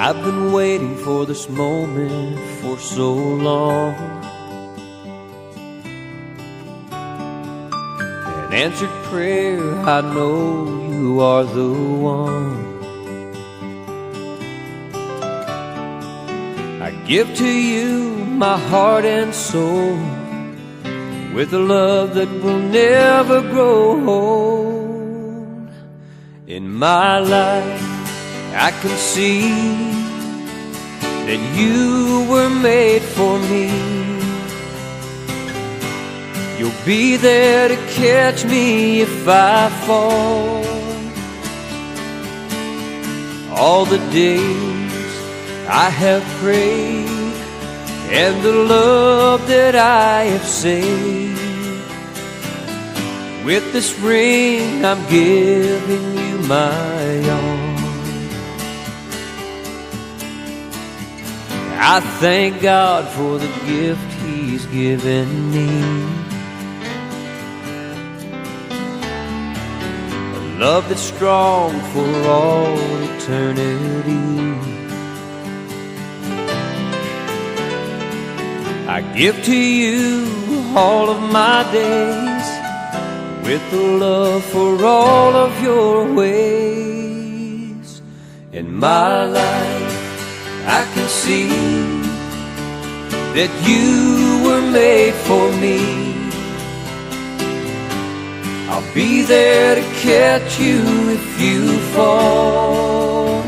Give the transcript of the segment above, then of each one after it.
I've been waiting for this moment for so long. An answered prayer, I know you are the one. I give to you my heart and soul, with a love that will never grow old. In my life I can see that you were made for me. You'll be there to catch me if I fall. All the days I have prayed, and the love that I have saved, with this ring I'm giving you my all. I thank God for the gift He's given me, a love that's strong for all eternity. I give to you all of my days, with a love for all of your ways. In my life I can see that you were made for me. I'll be there to catch you if you fall.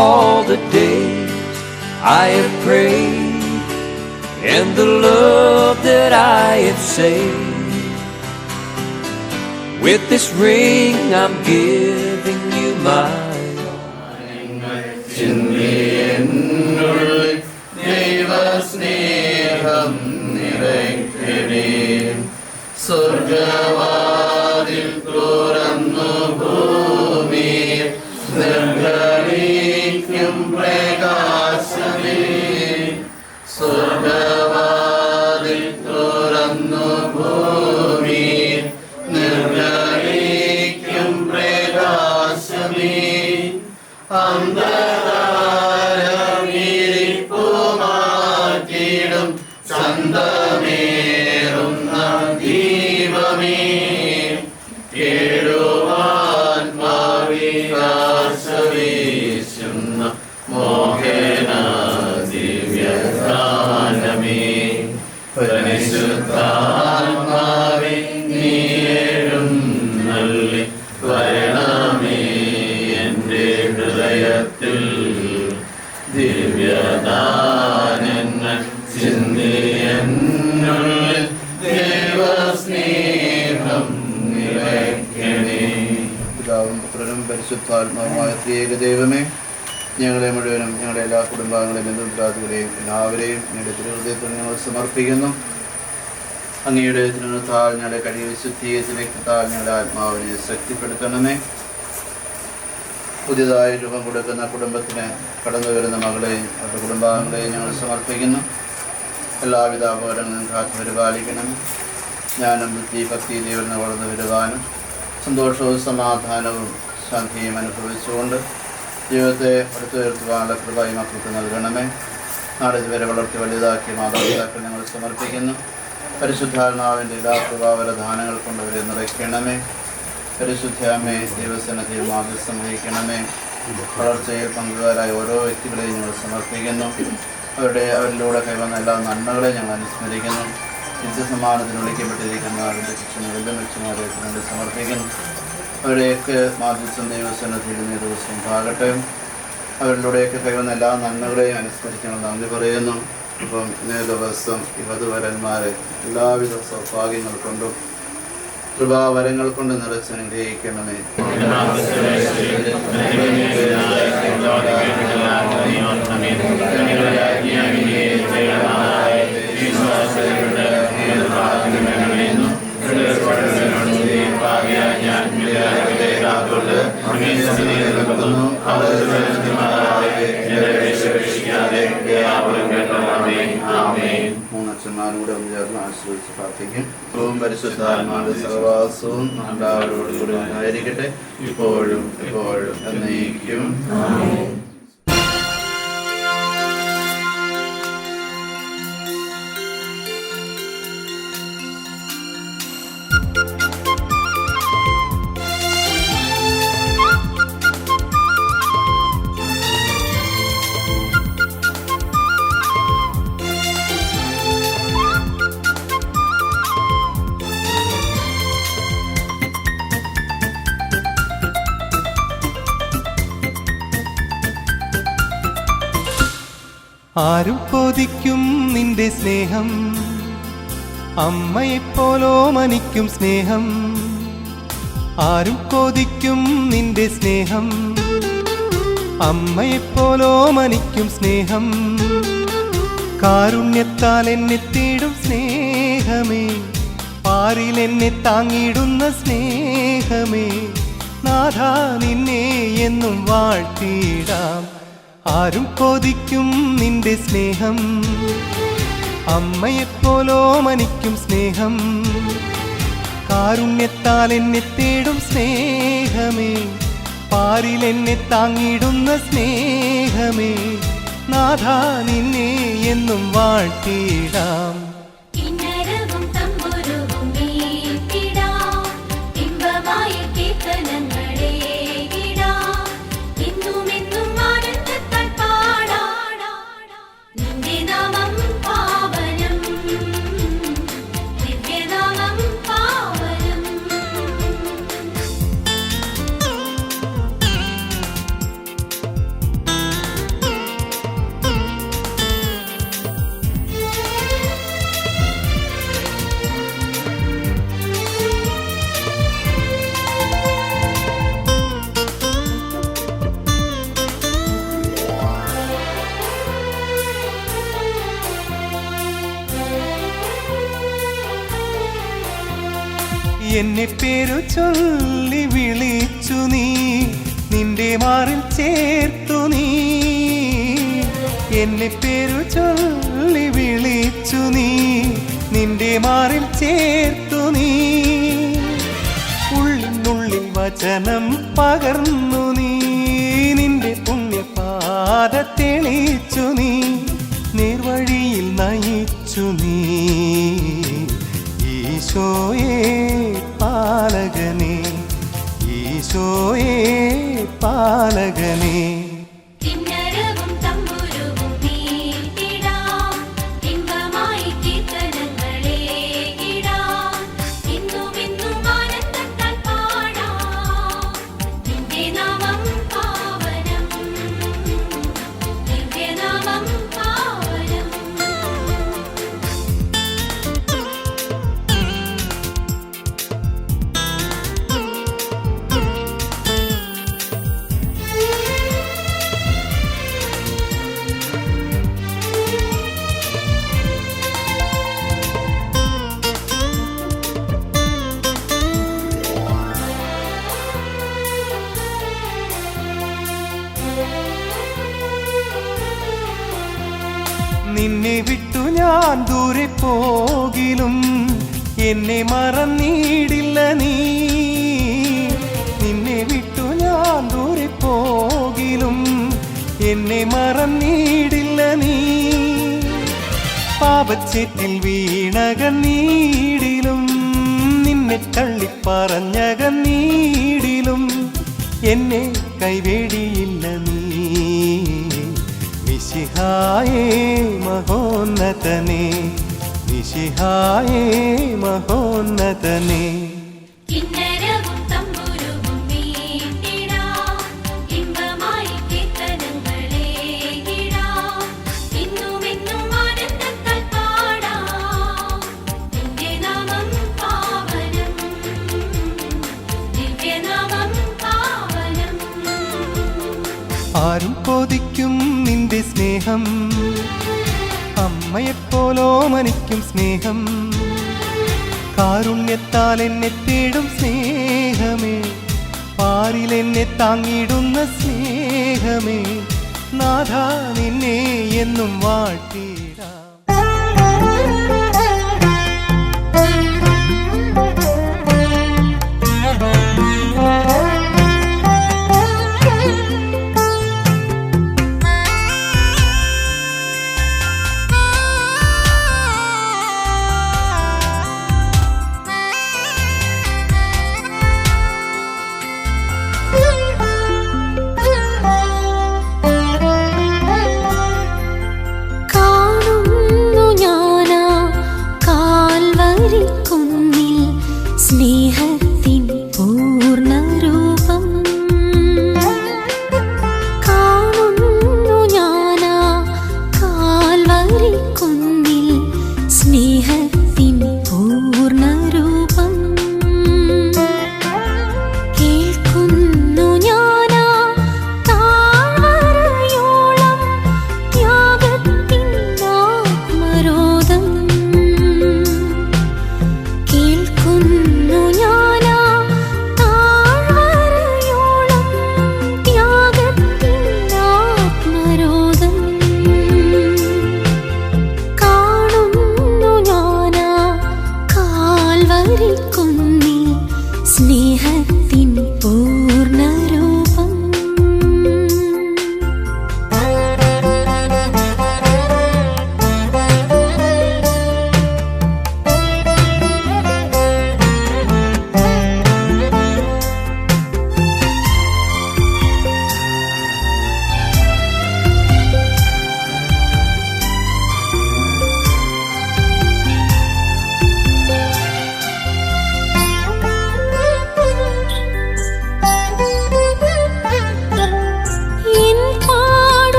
All the days I have prayed, and the love that I have saved, with this ring I'm giving you my ദൈവസ്നേഹം നിറയ്ക്കണേ. സ്വർഗവാതിൽ തുറന്നു ഭൂമിയിൽ നിർഗളിക്കും പ്രകാശമേ. സ്വർഗവാതിൽ തുറന്നു ഭൂമിയിൽ നിർഗളിക്കും പ്രകാശമേ. അന്ധകാരമിരിപ്പുമാറ്റിടും ചന്തമേറുന്ന ദീപമേ. കേടുവാത്മാവികാശവീശുന്ന മോഹന ദിവ്യഗാനമേ. പരിശുദ്ധാത്മാവേ നീ എഴുന്നള്ളി വരണമേ എൻ്റെ ഹൃദയത്തിൽ. ദിവ്യദാനങ്ങൾ ചിന്തിയെന്നുള്ളിൽ ദൈവസ്നേഹം നിറയ്ക്കണേ. പിതാവും പുത്രനും പരിശുദ്ധാത്മാവുമായ ത്രിയേക ദൈവമേ, ഞങ്ങളെ മുഴുവനും ഞങ്ങളുടെ എല്ലാ കുടുംബാംഗങ്ങളെയും ബന്ധുമിത്രാദികളെയും എല്ലാവരെയും ഞങ്ങളുടെ തിരുഹൃദയത്തിൽ ഞങ്ങൾ സമർപ്പിക്കുന്നു. അങ്ങയുടെ തിരുത്താൽ ഞങ്ങളുടെ കഴിവ് വിശുദ്ധീകരിച്ചാൽ ഞങ്ങളുടെ ആത്മാവിനെ ശക്തിപ്പെടുത്തണമേ. പുതിയതായി രൂപം കൊടുക്കുന്ന കുടുംബത്തിന് കടന്നു വരുന്ന മകളെയും അവരുടെ കുടുംബാംഗങ്ങളെയും ഞങ്ങൾ സമർപ്പിക്കുന്നു. എല്ലാവിധ അപകടങ്ങളും കാത്തു പരിപാലിക്കണം. ജ്ഞാനം, ബുദ്ധി, ഭക്തി ദൈവം വളർന്നു വരുവാനും സന്തോഷവും സമാധാനവും ശാന്തിയും അനുഭവിച്ചുകൊണ്ട് ജീവിതത്തെ അടുത്തുയർത്തുവാനുള്ള കൃപയും മക്കൾക്ക് നൽകണമേ. നാടിതുവരെ വളർത്തി വലുതാക്കിയ മാതാപിതാക്കൾ ഞങ്ങൾ സമർപ്പിക്കുന്നു. പരിശുദ്ധാത്മാവിൻ്റെ എല്ലാ കൃപാവരദാനങ്ങൾ കൊണ്ടവരെ നിറയ്ക്കണമേ. പരിശുദ്ധമേ, ദൈവസന്നിധിയിൽ മാധ്യസ്ഥം വഹിക്കണമേ. വളർച്ചയിൽ പങ്കുകാരായ ഓരോ വ്യക്തികളെയും ഞങ്ങൾ സമർപ്പിക്കുന്നു. അവരിലൂടെ കൈവന്ന എല്ലാ നന്മകളെയും ഞങ്ങൾ അനുസ്മരിക്കുന്നു. നിത്യസമ്മാനത്തിന് വിളിക്കപ്പെട്ടിരിക്കുന്ന അവരുടെ ശിക്ഷണങ്ങളിലും ലക്ഷ്യമാരെ സമർപ്പിക്കുന്നു. അവരുടെയൊക്കെ മാധ്യസ്ഥം ദൈവസന്നിധിയിൽ ഈ ദിവസം ഭാഗട്ടെ. അവരിലൂടെയൊക്കെ കൈവന്ന എല്ലാ നന്മകളെയും അനുസ്മരിച്ച് ഞങ്ങൾ നന്ദി പറയുന്നു. ഇപ്പം ഇന്നേ ദിവസം ഈ വധുവരന്മാരെ എല്ലാവിധ സൗഭാഗ്യങ്ങൾ കൊണ്ടും കൃപാവരങ്ങൾ കൊണ്ട് നിറച്ച് അനുഗ്രഹിക്കണമേ. മൂന്നാം അച്ഛന്മാരും കൂടെ ഒന്ന് ചേർന്ന് ആശ്രയിച്ച് പ്രാർത്ഥിക്കും. പരിശുദ്ധാത്മാവിന്റെ സഹവാസവും എല്ലാവരോടും കൂടെ ഉണ്ടായിരിക്കട്ടെ, ഇപ്പോഴും എപ്പോഴും എന്നേക്കും. ആരും കൊതിക്കും നിന്റെ സ്നേഹം, അമ്മയെപ്പോലോമനിക്കും സ്നേഹം. ആരും കൊതിക്കും നിന്റെ സ്നേഹം, അമ്മയെപ്പോലോമനിക്കും സ്നേഹം. കാരുണ്യത്താൽ എന്നെ തേടും സ്നേഹമേ, പാരിൽ എന്നെ താങ്ങിടുന്ന സ്നേഹമേ. നാഥാ നിന്നെ എന്നും വാഴ്ത്തിടാം. ആരും കൊതിക്കും നിന്റെ സ്നേഹം, അമ്മയെപ്പോലോമനിക്കും സ്നേഹം. കാരുണ്യത്താൽ എന്നെ തേടും സ്നേഹമേ, പാരിൽ എന്നെ താങ്ങിടുന്ന സ്നേഹമേ. നാഥാ നിന്നെ എന്നും വാഴ്ത്തിടാം. എന്നെ പേരു ചൊല്ലി വിളിച്ചു നീ, നിന്റെ മാറിൽ ചേർത്തു നീ. എന്നെ പേരു ചൊല്ലി വിളിച്ചു നീ, നിന്റെ മാറിൽ ചേർത്തു നീ. ഉള്ളിനുള്ളിൽ വചനം പകർന്നു നീ, നിന്റെ പുണ്യപാത തെളിച്ചു നീ. നേർവഴിയിൽ നയിച്ചു നീ. ഈശോയേ പാലകനേ, ഈശോയേ പാലകനേ. നിന്നെ വിട്ടു ഞാൻ ദൂരെ പോകിലും എന്നെ മറന്നിടില്ല നീ. നിന്നെ വിട്ടു ഞാൻ ദൂരെ പോകിലും എന്നെ മറന്നിടില്ല നീ. പാപച്ചേറ്റിൽ വീണകന്നീടിലും നിന്നെ തള്ളിപ്പറഞ്ഞകന്നീടിലും എന്നെ കൈവേടിയില്ല നീ. മിശിഹായേ മഹോന്നതനേ, മിശിഹായേ മഹോന്നതനേ. ആരും കൊതിക്കും നിന്റെ സ്നേഹം, അമ്മയെപ്പോലോമനിക്കും സ്നേഹം. കാരുണ്യത്താൽ എന്നെ തേടും സ്നേഹമേ, പാരിൽ എന്നെ താങ്ങിടുന്ന സ്നേഹമേ. നാഥാ നിന്നെ എന്നും വാഴ്ത്തിടാം.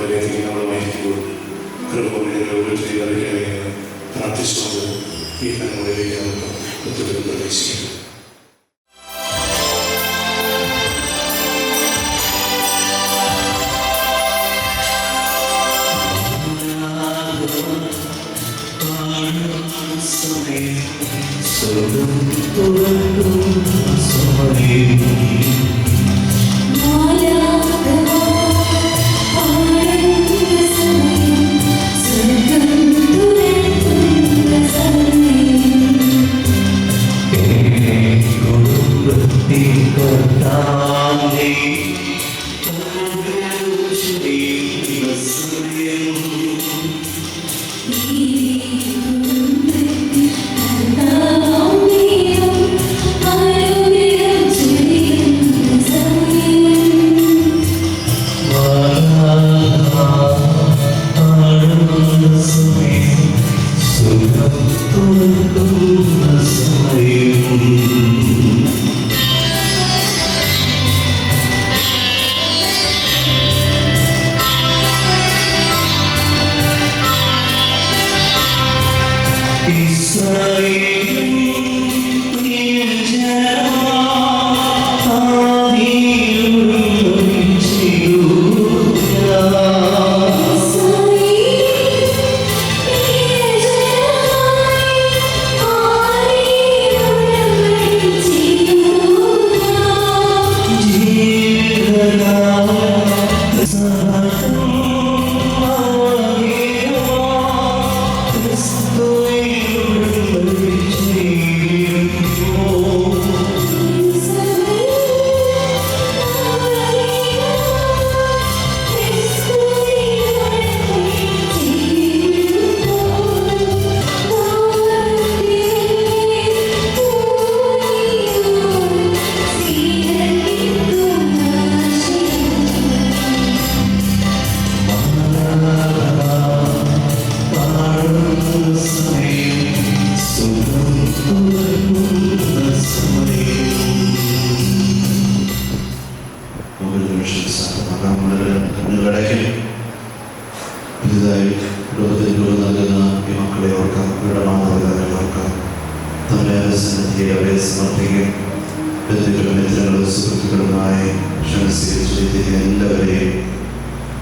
കൃപകളിലേക്ക് നമ്മൾ വഹിക്കുമ്പോൾ കൃപകളിലേക്ക് ഓരോരുത്തരെയും അറിയിക്കണമേ പ്രാർത്ഥിച്ചുകൊണ്ട് ഈ കണ്ണുകളിലേക്ക് നമുക്ക് ഒത്തുതരം പ്രവേശിക്കാം.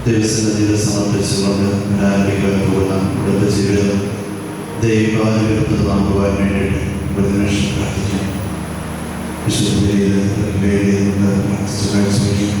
ദൈവസന്നിധിയിൽ സമർപ്പിച്ചുകൊണ്ട് ആരംഭിക്കാൻ പോകുന്ന കുടുംബജീവിതം ദൈവാനുഗ്രഹപ്രദമാക്കുവാൻ വേണ്ടിയിട്ട് ഒരു നിമിഷം പ്രാർത്ഥിക്കാം. വിശുദ്ധയിൽ വേണ്ടി നമ്മൾ പ്രാർത്ഥിച്ചു കാഴ്ചവെക്കും.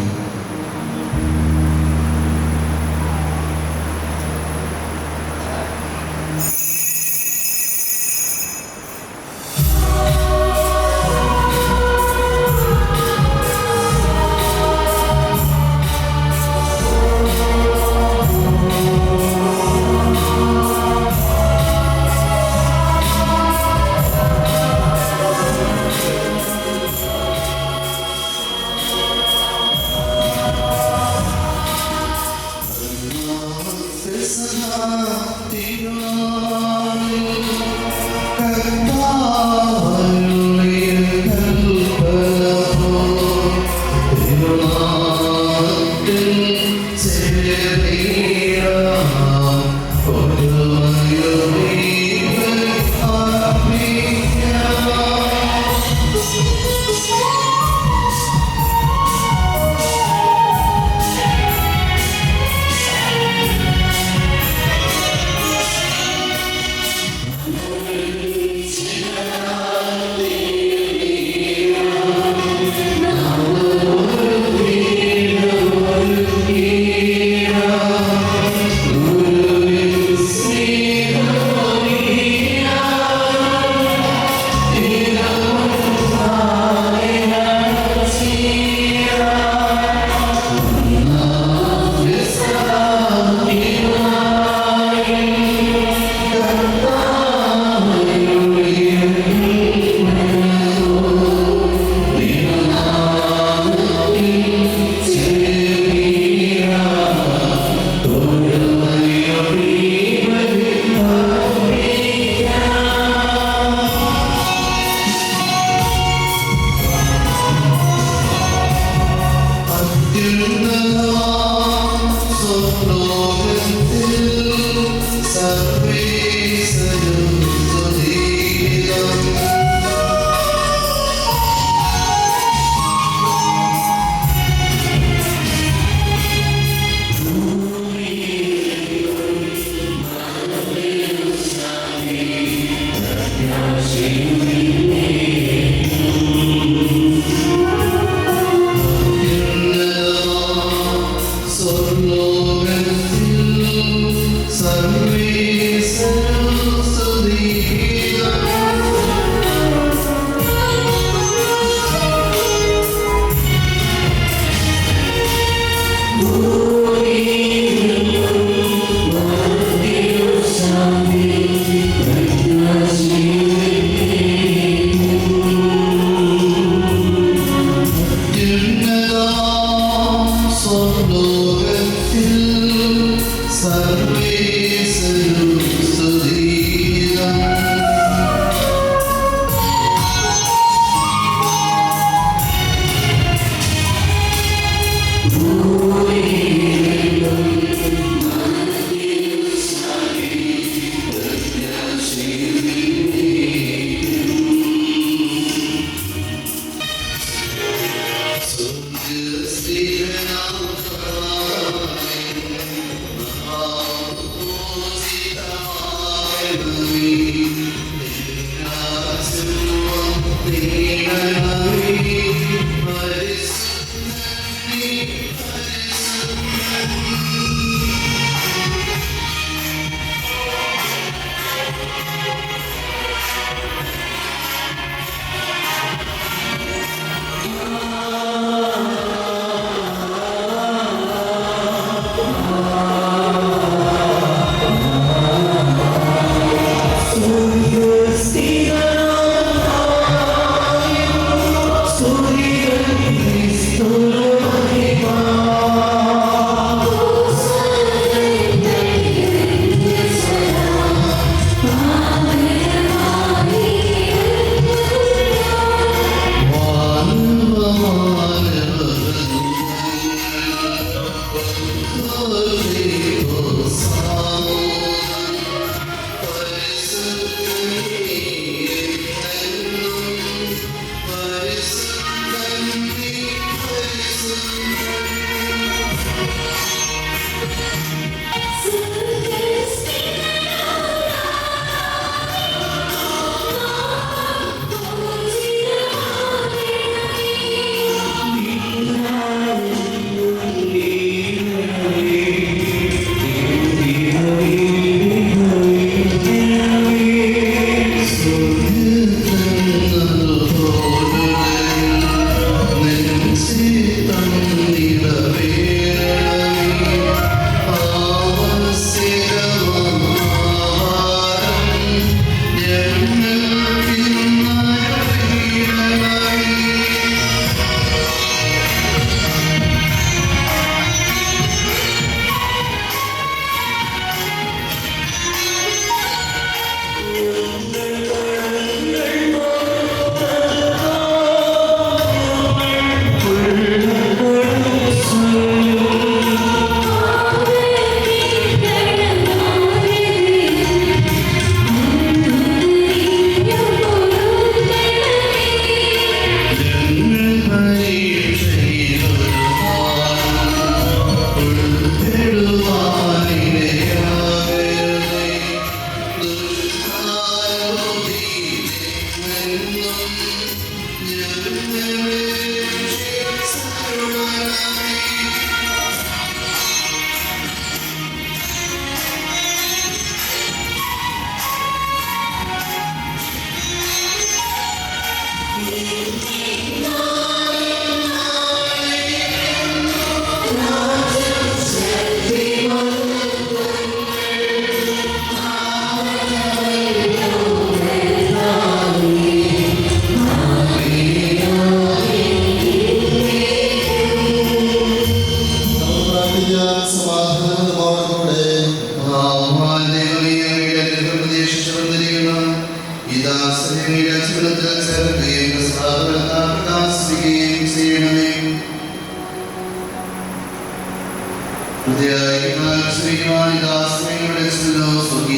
ഹൃദയ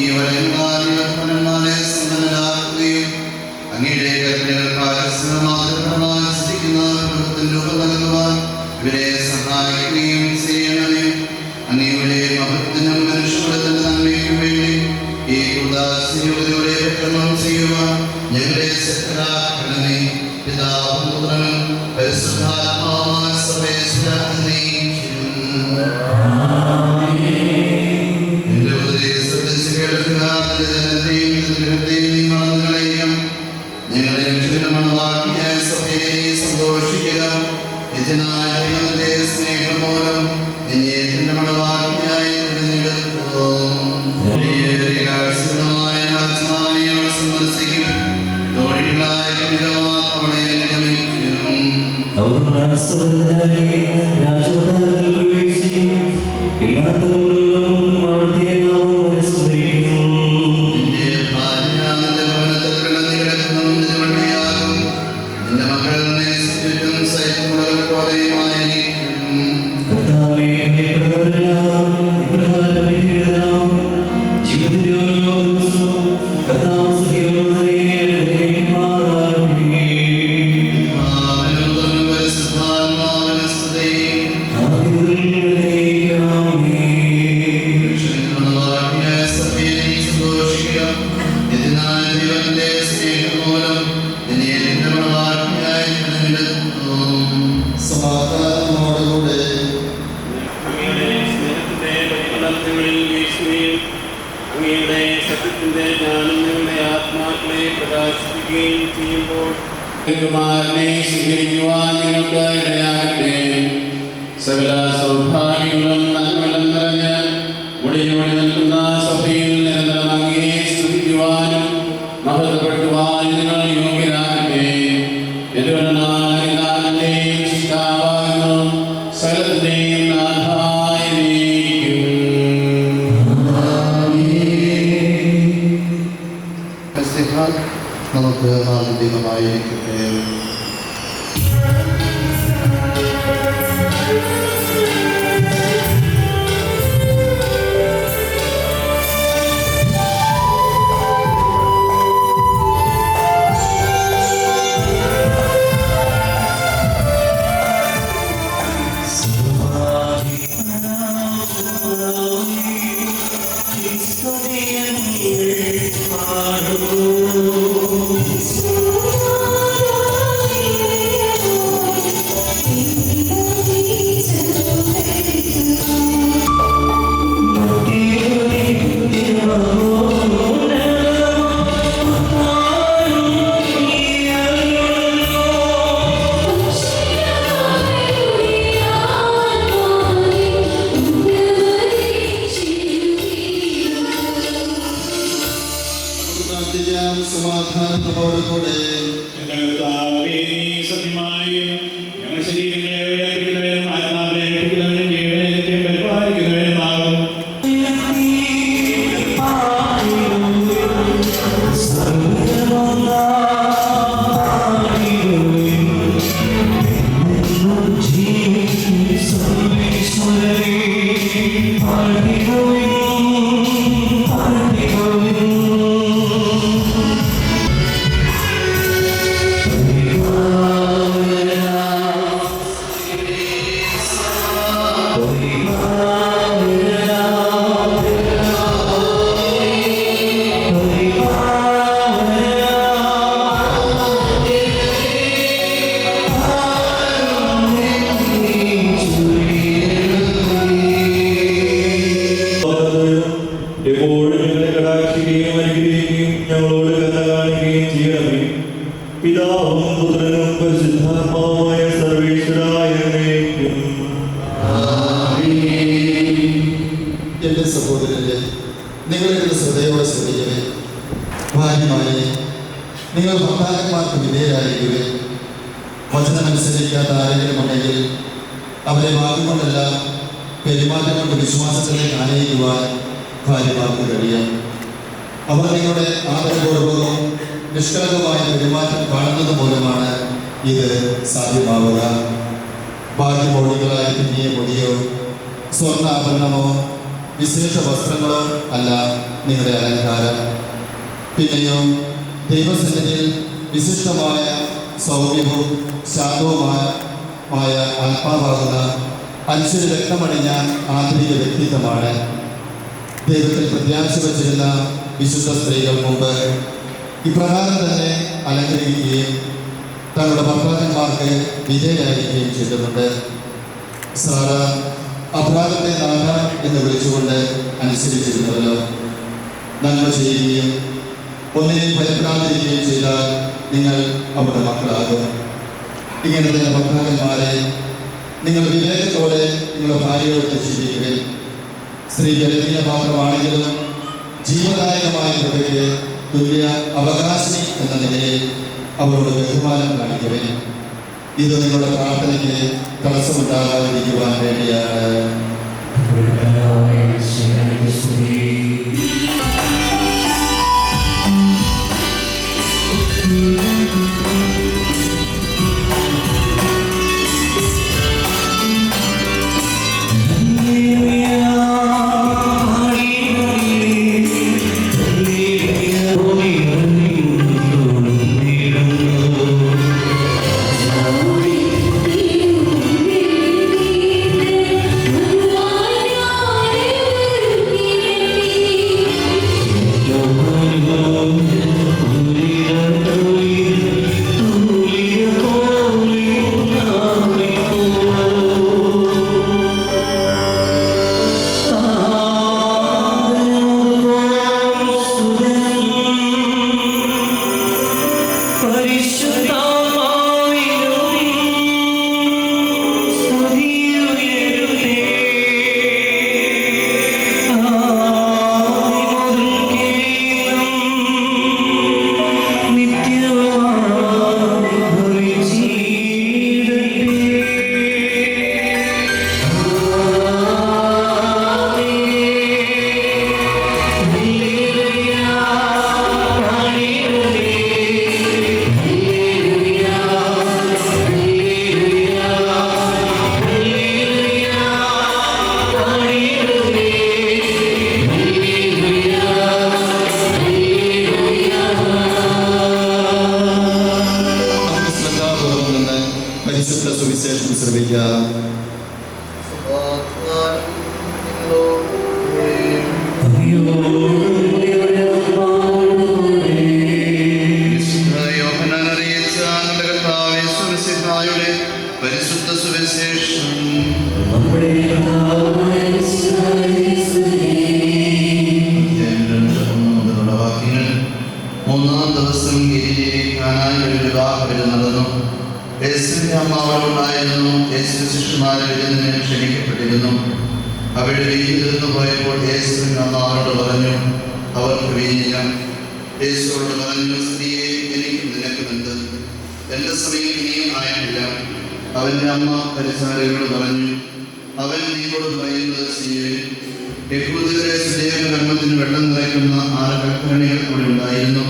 ശക്തനാക്കണമേ. പിതാവും പുത്രനും പരിശുദ്ധാത്മാവുമായ സർവേശ്വരനേ. നിന്റെ ഉപദേശിച്ച് കേൾക്കുക. ഞങ്ങളെ രക്ഷകനമാക്കിയ സഭയെ സന്തോഷിക്കുക. ഇതിനായി സ്നേഹം മൂലം നിന്നെ നിന്റെ മണവാക്കിയായി തിരഞ്ഞെടുത്തു. സന്ദർശിക്കും. തോഴികളായ അവളെ ഗമിക്കും. കുമാരനെ സ്വീകരിക്കുവാൻ നിങ്ങൾക്ക് ഇടയാകട്ടെ. സകല സൗഭാഗ്യങ്ങളും നന്മകളും നിറഞ്ഞ് മുടിഞ്ഞോടി നിൽക്കുന്ന സഭയിൽ നിരന്തരം അങ്ങയെ സ്തുതിക്കുവാനും മഹത്വപ്പെടുത്തുവാനും നിങ്ങൾ യോഗ്യരാകട്ടെ. എല്ലാത്തിന്റെയും ശിഷ്ടാവാകുന്നു, സകലത്തിന്റെയും നാഥായിരിക്കും. നമുക്ക് ആനന്ദികമായിരിക്കട്ടെ. സമാധാനത്തോടുകൂടെ സത്യമായി ഞങ്ങൾ ശരീരങ്ങളെ ഉയർപ്പിക്കുന്നവരും ആത്മാവിനെ രക്ഷിക്കുന്നവരും ജീവനെ പരിപാലിക്കുന്നവരുമാകും. എപ്പോഴും ഞങ്ങളെ കടാക്ഷിക്കുകയും അനുഗ്രഹിക്കുകയും ഞങ്ങളോട് കരുണ കാണിക്കുകയും ചെയ്യണമേ. പിതാവും പുത്രനും പരിശുദ്ധാത്മാവുമായ സർവേശ്വരായ എന്നേക്കും. എൻ്റെ സഹോദരരെ, നിങ്ങളുടെ ശ്രദ്ധയോടെ ശ്രദ്ധിക്കവേ. ഭാര്യമാരെ, നിങ്ങൾ ഭർത്താക്കന്മാർക്ക് വിധേയരായിരിക്കുക. വചനമനുസരിക്കാത്ത ആരെങ്കിലും ഉണ്ടെങ്കിൽ അവരെ വാക്കുകൊണ്ടല്ല പെരുമാറ്റം കൊണ്ട് വിശ്വാസത്തിലേക്ക് ആനയിക്കുവാൻ ഭാര്യമാർക്ക് കഴിയാം. അവർ നിങ്ങളുടെ ആദരപൂർവ്വവും നിഷ്കളങ്കമായ പെരുമാറ്റം കാണുന്നത് മൂലമാണ് ഇത് സാധ്യമാവുക. ഭാഗ്യമോടികളായ പിന്നിയ മുടിയോ സ്വർണ്ണാഭരണമോ വിശേഷ വസ്ത്രങ്ങളോ അല്ല നിങ്ങളുടെ അലങ്കാരം. പിന്നെയോ ദൈവസന്നിധിയിൽ വിശിഷ്ടമായ സൗമ്യവും ശാന്തവുമായ ആത്മാവാകുന്ന അഞ്ചിന് രക്തമണിഞ്ഞ ആന്തരിക വ്യക്തിത്വമാണ്. ദൈവത്തിൽ പ്രത്യാശ വച്ചിരുന്ന വിശുദ്ധ സ്ത്രീകൾ മുമ്പ് ഇപ്രകാരം തന്നെ അലങ്കരിക്കുകയും തങ്ങളുടെ ഭർത്താക്കന്മാർക്ക് വിധേയരായിരിക്കുകയും ചെയ്തിട്ടുണ്ട്. സാറ അബ്രാഹത്തെ നാഥ എന്ന് വിളിച്ചുകൊണ്ട് അനുസരിച്ചിരുന്നവല്ലോ. നന്മ ചെയ്യുകയും ഒന്നിനെയും ഭയപ്പെടാതിരിക്കുകയും ചെയ്താൽ നിങ്ങൾ അവരുടെ മക്കളാകും. ഇങ്ങനെ തന്നെ ഭർത്താക്കന്മാരെ നിങ്ങൾ വിവേകത്തോടെ നിങ്ങളുടെ ഭാര്യയോട് ജീവിക്കുകയും സ്ത്രീ ബലഹീന മാത്രമാണെങ്കിലും ജീവദായകമായ കൃപയ്ക്ക് തുല്യ അവകാശി എന്ന നിലയിൽ അവരോട് ബഹുമാനം കാണിക്കുകയും ഇത് നിങ്ങളുടെ പ്രാർത്ഥനയ്ക്ക് തടസ്സമുണ്ടാകാതിരിക്കുവാൻ വേണ്ടിയാണ്. സുവിശേഷം ശ്രമിക്കാം. പരിശുദ്ധ സുവിശേഷം മൂന്നാം ദിവസം ഗലീലയിലെ വിവാഹം നടന്നു. യേശുവിന്റെ അമ്മ അവളുണ്ടായിരുന്നു. യേശു ശിഷ്യന്മാരെ വിരുന്നിന് ക്ഷണിക്കപ്പെട്ടിരുന്നു. അവിടെ വീട്ടിലിരുന്ന് പോയപ്പോൾ യേശുവിന്റെ അമ്മ അവരോട് പറഞ്ഞു, അവർക്ക് വീഞ്ഞില്ല. യേശുവോട് പറഞ്ഞു, സ്ത്രീയെ, എനിക്കും നിനക്കും എന്ത്? എൻ്റെ സമയം ഇനിയും ആയിട്ടില്ല. അവൻ്റെ അമ്മ പരിചാരകരോട് പറഞ്ഞു, അവൻ നീയോട് പറയുന്നത് ചെയ്യുവിൻ. യഹൂദരുടെ ശുദ്ധീകരണത്തിന് വെള്ളം നിറയ്ക്കുന്ന 6 കൽഭരണികൾ കൂടി ഉണ്ടായിരുന്നു.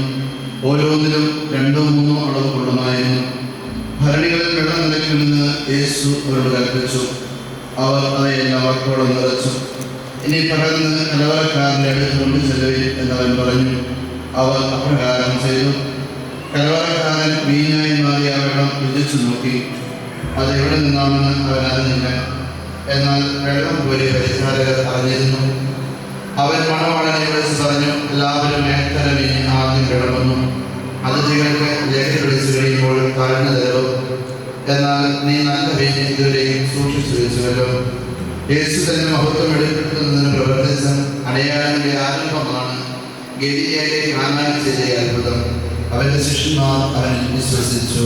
ഓരോന്നിലും 2-3 അളവ് കൊള്ളുമായിരുന്നു. ഭരണികളിൽ വെള്ളം നിറയ്ക്കുമെന്ന് യേശു അവരോട് കൽപ്പിച്ചു. അവർ അവയെല്ലാം വക്കോളം നിറച്ചു. ഇനി പകർന്ന് കലവറക്കാരൻ്റെ അടുത്ത് കൊണ്ട് ചെല്ലുവിൻ എന്നവൻ പറഞ്ഞു. അവർ അപ്രകാരം ചെയ്തു. കലവറക്കാരൻ വീഞ്ഞായി മാറിയ വെള്ളം രുചിച്ചു നോക്കി. അത് എവിടെ നിന്നാണെന്ന് അവൻ അറിഞ്ഞില്ല. എന്നാൽ വെള്ളം പോലെ പരിചാരകർ അറിഞ്ഞിരുന്നു. അവൻ മണവാളനെ വിളിച്ച് പറഞ്ഞു, എല്ലാവരും മേൽത്തര വീഞ്ഞ് ആദ്യം കിടന്നു. അതിഥികൾക്ക് ലഹരി പിടിച്ചു കഴിയുമ്പോൾ കരഞ്ഞു തരും. എന്നാൽ നീ നല്ല വീഞ്ഞ് ഇതുവരെയും സൂക്ഷിച്ചു വെച്ചുവല്ലോ. യേശു തന്നെ മഹത്വം എടുക്കുന്നതിന് പ്രവർത്തിച്ച അടയാളങ്ങളുടെ ആരംഭമാണ് ഗലീലയിലെ കാനാൻ ചെയ്ത അത്ഭുതം. അവന്റെ ശിഷ്യന്മാർ അവനിൽ വിശ്വസിച്ചു.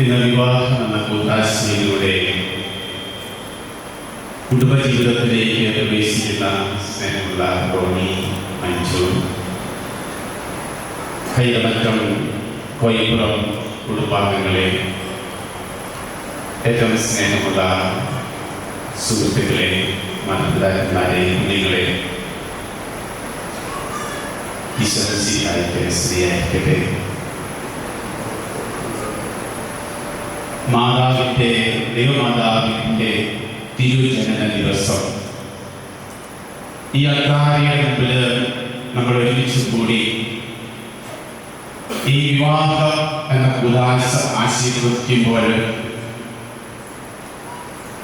ഇന്ന് വിവാഹം എന്ന കൂട്ടാശയിലൂടെ കുടുംബജീവിതത്തിലേക്ക് പ്രവേശിക്കുന്ന സ്നേഹമുള്ള റോണി, മഞ്ജു, കൈതമറ്റം, കോയിപ്പുറം കുടുംബാംഗങ്ങളെ, ഏറ്റവും സ്നേഹമുള്ള സുഹൃത്തുക്കളെ, മാതാപിതാക്കന്മാരെ, കുഞ്ഞുങ്ങളെ, ഈശ്വരസിയായിട്ട് സ്ത്രീയായിരിക്കട്ടെ. മാതാവിൻ്റെ, ദൈവമാതാവിൻ്റെ തിരുജനന ദിവസം ഈ അൾത്താരയുടെ മുമ്പിൽ നമ്മൾ ഒരുമിച്ച് കൂടി ഈ വിവാഹം എന്ന കൂദാശ ആശീർവദിക്കുമ്പോൾ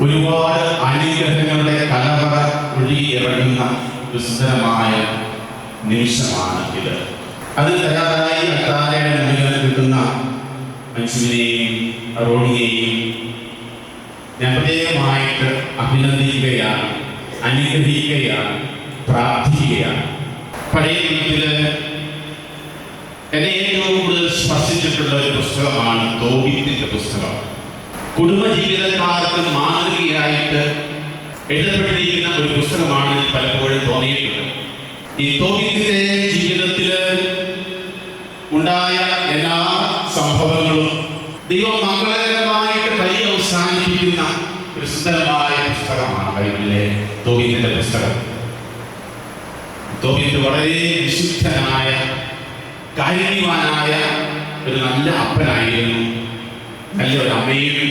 ഒരുപാട് അനുഗ്രഹങ്ങളുടെ കലവറ ഒഴുകി ഇറങ്ങുന്ന ഒരു സുന്ദരമായ നിമിഷമാണ് ഇത്. അത് തയ്യാറായി അത്താഴയുടെ മുന്നിൽ നിൽക്കുന്ന മനുഷ്യനെയും റോണിയെയും ഞാൻ പ്രത്യേകമായിട്ട് അഭിനന്ദിക്കുകയാണ്, അനുഗ്രഹിക്കുകയാണ്, പ്രാർത്ഥിക്കുകയാണ്. പഴയ നിയമത്തില് എന്നെ ഏറ്റവും കൂടുതൽ സ്പർശിച്ചിട്ടുള്ള ഒരു പുസ്തകമാണ് തോബീത്തിന്റെ പുസ്തകം. കുടുംബജീവിതക്കാർക്ക് മാതൃകയായിട്ട് എഴുതപ്പെട്ടിരിക്കുന്ന ഒരു പുസ്തകമാണ് പലപ്പോഴും തോന്നിയിട്ടുള്ളത്. ഈ തോബീത്തിന്റെ ജീവിതത്തിൽ ഉണ്ടായ എല്ലാ സംഭവങ്ങളും ദൈവം മംഗളകരമായിട്ട് പര്യവസാനിപ്പിക്കുന്ന ഒരു സുന്ദരമായ പുസ്തകമാണ് ബൈബിളിലെ തോബീത്തിന്റെ പുസ്തകം. തോബീത്ത് വളരെ വിശുദ്ധനായ, കാരുണ്യവാനായ ഒരു നല്ല അപ്പനായിരുന്നു, നല്ലൊരു അമ്മയും.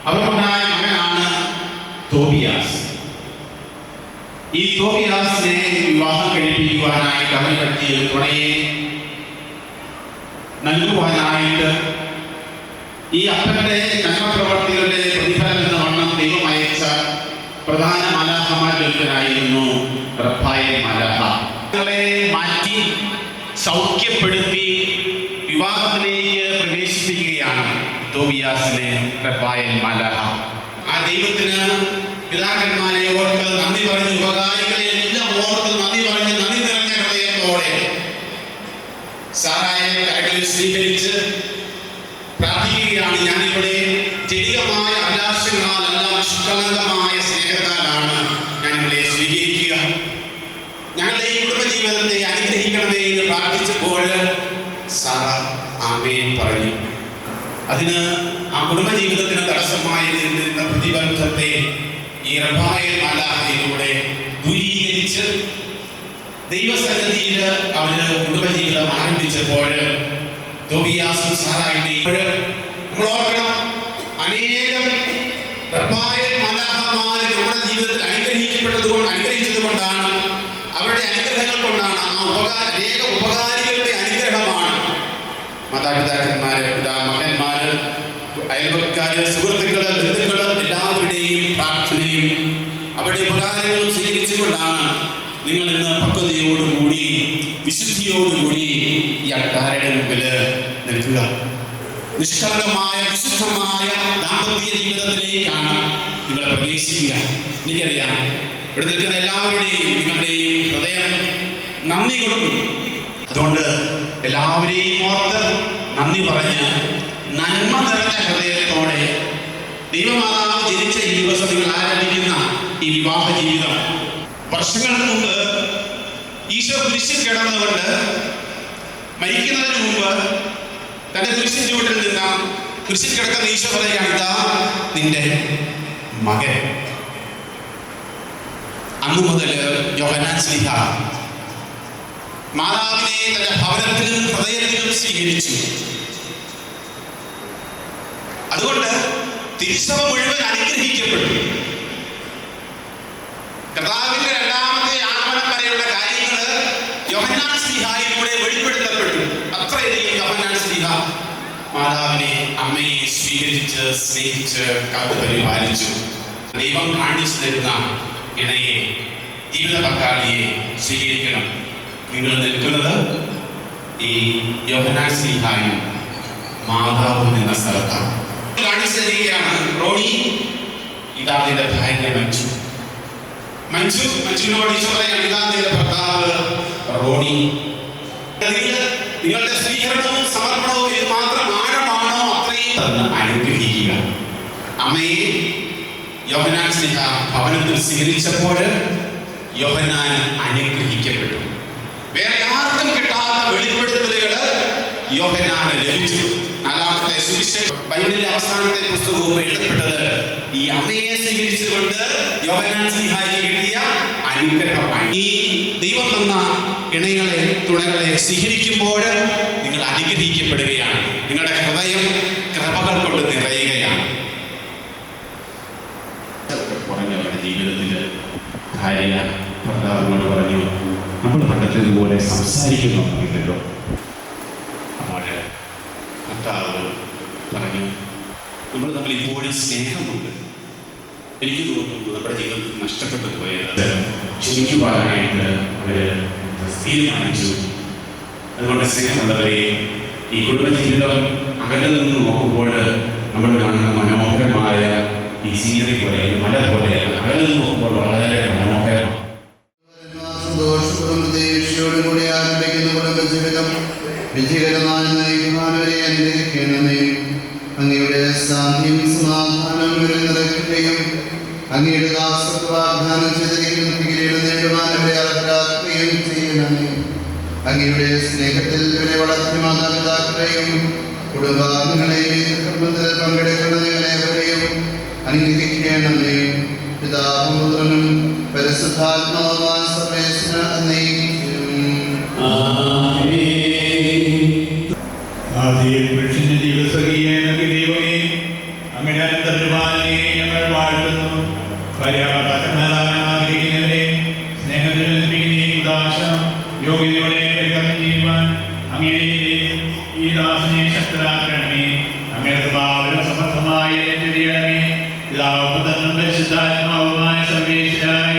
അവർക്കുണ്ടായ മകനാണ് തോബിയാസ്. ഈ തോബിയാസിനെ വിവാഹം കഴിപ്പിക്കുവാനായിട്ട് അവന് പറ്റിയ ഒരു തുണയെ നൽകുവാനായിട്ട് ഈ അപ്പന്റെ നന്മപ്രവർത്തികളുടെ പ്രതിഫലം എന്ന വണ്ണം ദൈവം അയച്ച പ്രധാന മാലാഖമാരിലൊരുവനായിരുന്നു റഫായേൽ മാലാഖ. മാറ്റി സൗഖ്യപ്പെടുത്തി വിവാഹത്തിലേക്ക് പ്രവേശിപ്പിക്കുകയാണ് തോബിയാസിനെ റഫായേൽ മാലാഖ. ആ ദൈവത്തിന് പിതാക്കന്മാരെ ഓർത്ത് നന്ദി പറഞ്ഞ്, ഉപകാരികളെ എല്ലാം ഓർത്ത് നന്ദി പറഞ്ഞ്, നന്ദി നിറഞ്ഞ ഹൃദയത്തോടെ സാറായെ കരകളിൽ സ്വീകരിച്ച് പ്രാർത്ഥിക്കുകയാണ്. ഞാനിവിടെ ജനികമായ അഭിലാഷങ്ങളാലല്ല, നിഷ്കളങ്കമായ സ്നേഹത്താലാണ് ഞാനിവിടെ സ്വീകരിക്കുക. ഞങ്ങളുടെ ഈ കുടുംബജീവിതത്തെ അനുഗ്രഹിക്കണമേ എന്ന് പ്രാർത്ഥിച്ചപ്പോൾ സാറ ആമേൻ പറഞ്ഞു. അതിന് ആ കുടുംബജീവിതത്തിന് തടസ്സമായി നിന്ന പ്രതിബന്ധത്തെ ഈ റഫായേൽ മാലാഖയിലൂടെ ദൂരീകരിച്ച് ദൈവസന്നിധിയിൽ അവര് കുടുംബജീവിതം ആരംഭിച്ചപ്പോൾ തോബിയാസും സാറായിട്ട് നമ്മൾ ഓർക്കണം, അനേകം റഫായേൽ മാലാഖമാർ നമ്മുടെ ജീവിതത്തിൽ അനുഗ്രഹിച്ചത് കൊണ്ടാണ്, അവരുടെ അനുഗ്രഹങ്ങൾ കൊണ്ടാണ്, അനേക ഉപകാരികളുടെ അനുഗ്രഹമാണ് മാതാപിതാക്കന്മാര്, മകന്മാര്, അയൽവക്കാര്, സുഹൃത്തുക്കള്, ബന്ധുക്കള് എല്ലാവരുടെയും പ്രാർത്ഥനയും അവരുടെ ഉപകാരങ്ങളും സ്വീകരിച്ചുകൊണ്ടാണ് നിങ്ങൾ ഇന്ന് പക്വതയോടുകൂടി വിശുദ്ധിയോടുകൂടി ഈ അൾത്താരയുടെ മുമ്പിൽ നിൽക്കുക. നിഷ്കളങ്കമായ വിശുദ്ധമായ ദാമ്പത്യ ജീവിതത്തിലേക്കാണ് നിങ്ങൾ പ്രവേശിക്കുക. എനിക്കറിയാം, ഇവിടെ നിൽക്കുന്ന എല്ലാവരുടെയും നിങ്ങളുടെയും ഹൃദയം നന്ദി കൊടുക്കും. അതുകൊണ്ട് എല്ലാവരെയും ഓർത്ത് നന്ദി പറഞ്ഞ് നന്മ നിറഞ്ഞ ഹൃദയത്തോടെ ദൈവമാതാവ് ജനിച്ച ഈ ദിവസം നിങ്ങൾ ആരംഭിക്കുന്ന ഈ വിവാഹ ജീവിതം, വർഷങ്ങൾക്ക് മുമ്പ് ഈശോ കുരിശിൽ കിടന്നുകൊണ്ട് മരിക്കുന്നതിന് മുമ്പ് തന്റെ കുരിശിൻ ചുവട്ടിൽ നിന്ന കുരിശിൽ കിടക്കുന്ന ഈശോ പറയുകയാണ്, ഇതാ നിന്റെ മകൻ. അന്നു മുതൽ യോഹന്നാൻ ശ്ലീഹ മാതാവിനെ തന്റെ ഭവനത്തിലും ഹൃദയത്തിലും സ്വീകരിച്ചു. അതുകൊണ്ട് തിരുസഭ മുഴുവൻ അനുഗ്രഹിക്കപ്പെട്ടു. കർത്താവിന്റെ രണ്ടാമത്തെ ആഗമനം വരെയുള്ള കാര്യങ്ങൾ യോഹന്നാൻ ശ്ലീഹായിലൂടെ വെളിപ്പെടുത്തപ്പെട്ടു. അത്രയധികം യോഹന്നാൻ ശ്ലീഹ മാതാവിനെ, അമ്മയെ സ്വീകരിച്ച് സ്നേഹിച്ച് കാത്തു പരിപാലിച്ചു. ദൈവം കാണിച്ചു തരുന്ന ഇണയെ, ജീവിത പങ്കാളിയെ സ്വീകരിക്കണം. നിങ്ങൾ നിൽക്കുന്നത് ഈ യോഹന്നാൻ ശ്ലീഹായും മാതാവും നിന്ന സ്ഥലത്താണ്. കാണിച്ചു തരികയാണ്, റോണി ഇതാ നിന്റെ ഭാര്യ മഞ്ജുവിനോട് ഈശോ പറയാണ്, ഇതാ നിന്റെ ഭർത്താവ് റോണി. നിങ്ങളുടെ സ്വീകരണവും സമർപ്പണവും ഇത് മാത്രം ആഴമാണോ അത്രയും അനുഗ്രഹിക്കുക. അമ്മയെ യോഹന്നാൻ ശ്ലീഹ ഭവനത്തിൽ സ്വീകരിച്ചപ്പോൾ യോഹന്നാൻ അനുഗ്രഹിക്കപ്പെട്ടു. വേറെ ആർക്കും കിട്ടാത്ത വെളിപ്പെടുത്തലുകൾ യോഹന്നാന് ലഭിച്ചു. നാലാമത്തെ സുവിശേഷം, ബൈബിളിലെ അവസാനത്തെ പുസ്തകവും എഴുതപ്പെട്ടത് ഈ അമ്മയെ സ്വീകരിച്ചുകൊണ്ട് യോഹന്നാൻ ശ്ലീഹായ്ക്ക് കിട്ടിയ അനുഗ്രഹമാണ്. ഈ ദൈവം തന്ന ഇണകളെ, തുണകളെ സ്വീകരിക്കുമ്പോൾ നിങ്ങൾ അനുഗ്രഹിക്കപ്പെടുകയാണ്. നിങ്ങളുടെ ഹൃദയം കൃപകൾ കൊണ്ട് നിറയുകയാണ്. പറഞ്ഞവരുടെ ജീവിതത്തിൽ ഭാര്യ ഭർത്താവിനോട് പറഞ്ഞു, നമ്മൾ പണ്ടത്തേതുപോലെ സംസാരിക്കുന്നില്ലല്ലോ. നമ്മുടെ ഭർത്താവ് പറഞ്ഞു, നമ്മൾ തമ്മിൽ ഇപ്പോഴും സ്നേഹമുണ്ട്. എനിക്ക് തോന്നുന്നു നമ്മുടെ ജീവിതത്തിൽ നഷ്ടപ്പെട്ടു പോയത് ക്ഷമിക്കുവാനായിട്ട് അവർ തീരുമാനിച്ചു. അതുകൊണ്ട് സ്നേഹമുള്ളവരെ, ഈ കുടുംബജീവിതം അകലെ നിന്ന് നോക്കുമ്പോൾ നമ്മൾ കാണുന്ന മനോഹരമായ ഈ സീനറി പോലെ, മല പോലെ അകലെ നിന്ന് നോക്കുമ്പോൾ വളരെ മനോഹരമാണ്. സന്തോഷവും പ്രതീക്ഷയോടും കൂടി ആരംഭിക്കുന്ന കുടുംബജീവിതം വിജയകരമായി നയിക്കുവാനവരെ അനുഗ്രഹിക്കണമേ. അങ്ങയുടെ ശാന്തിയും സമാധാനം നിറയ്ക്കുകയും അങ്ങയുടെ ദാസർക്ക് വാഗ്ദാനം ചെയ്തിരിക്കുന്ന കിരീടം നേടുവാനവരെ അർഹരാക്കുകയും ചെയ്യണമേ. അങ്ങയുടെ സ്നേഹത്തിൽ ഇവരെ വളർത്തിയ മാതാപിതാക്കളെയും കുടുംബാംഗങ്ങളെയും കുടുംബത്തിൽ പങ്കെടുക്കുന്നവരെയും അനുഗ്രഹിക്കണമേ. പിതാവും പുത്രനും പരിശുദ്ധാത്മാവുമായ സർവേശ്വരൻ എന്നേക്കും. അങ്ങനെ അനന്തരവാനെ ഞങ്ങൾ വാഴ്ത്തുന്നു. പര്യാപ്തമാഗ്രഹിക്കുന്നവരെ സ്നേഹത്തിൽ യോഗ്യതയോടെ പരികർമ്മം ചെയ്യുവാൻ അങ്ങനെ ഈ ദാസനെ ശക്തരാക്കണമേ. അങ്ങനെ സ്വഭാവം സമർത്ഥമായി ചെയ്യണമേ. പിതാവും പരിശുദ്ധാത്മാവുമായ സർവേശ്വരായ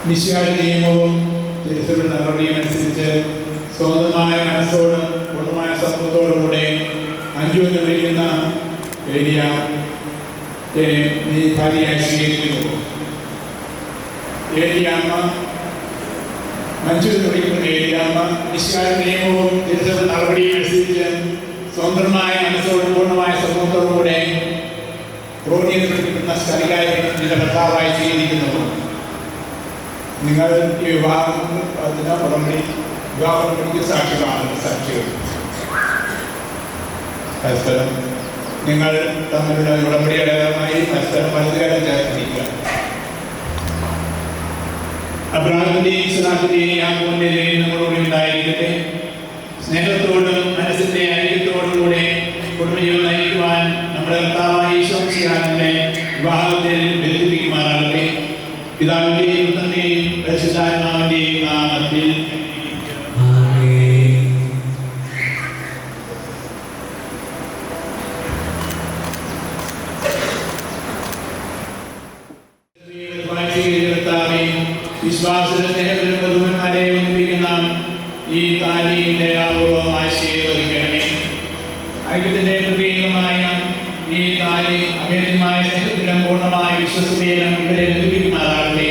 മിശിഹായുടെ നിയമവും തിരുസഭയുടെ നടപടിയും അനുസരിച്ച് സ്വന്തമായ മനസ്സോടും പൂർണ്ണമായ സമൂഹത്തോടും കൂടെ അഞ്ചു എന്ന് വിളിക്കുന്ന നീ ഭാര്യയായി സ്വീകരിക്കുന്നു. ഏലിയാമ്മ മഞ്ജു എന്ന് വിളിക്കുന്ന ഏലിയാമ്മ മിശിഹായുടെ നിയമവും തിരുസഭയുടെ നടപടിയും അനുസരിച്ച് സ്വന്തമായ മനസ്സോടും പൂർണ്ണമായ സമൂഹത്തോടും കൂടെ റോഡിൽ വിളിക്കുന്ന സ്ഥലകാരി നിന്റെ ഭർത്താവായി സ്വീകരിക്കുന്നു. നിങ്ങൾ ഈ വിവാഹത്തിന് സാക്ഷികളാണ്. സാക്ഷികൾ പരസ്പരം നിങ്ങൾ തമ്മിലുള്ള ഉടമ്പടി അടയാളമായി പരസ്പരം പരസ്പരം ചേർത്തിരിക്കുക. അബ്രാഹത്തിന്റെയും ഇസ്ഹാക്കിന്റെയും യാക്കോബിന്റെയും നമ്മളോട് ഉണ്ടായിരിക്കട്ടെ. സ്നേഹത്തോടും മനസ്സിന്റെ ഐക്യത്തോടും കൂടെ കുടുംബജീവിതം നയിക്കുവാൻ നമ്മുടെ കർത്താവായ ഈശോ മിശിഹായുടെ വിവാഹത്തിൽ ബന്ധിപ്പിക്കുമാറാകട്ടെ. പിതാവിന്റെയും പുത്രന്റെയും പരിശുദ്ധാത്മാവിന്റെയും നാമത്തിൽ വിശ്വാസത്തിന്റെ പുതുമന്മാരെ ഒന്നിപ്പിക്കുന്ന ഈ താലിയുടെ അപൂർവമായ ശേഖരിക്കണമേ. ഐക്യത്തിന്റെ പ്രത്യേകമായ ഈ താലി അഭേദ്യമായ സ്നേഹത്തിലും പൂർണ്ണമായ വിശ്വസതയിലും ഇവരെ ലഭിക്കുമാറാകട്ടെ.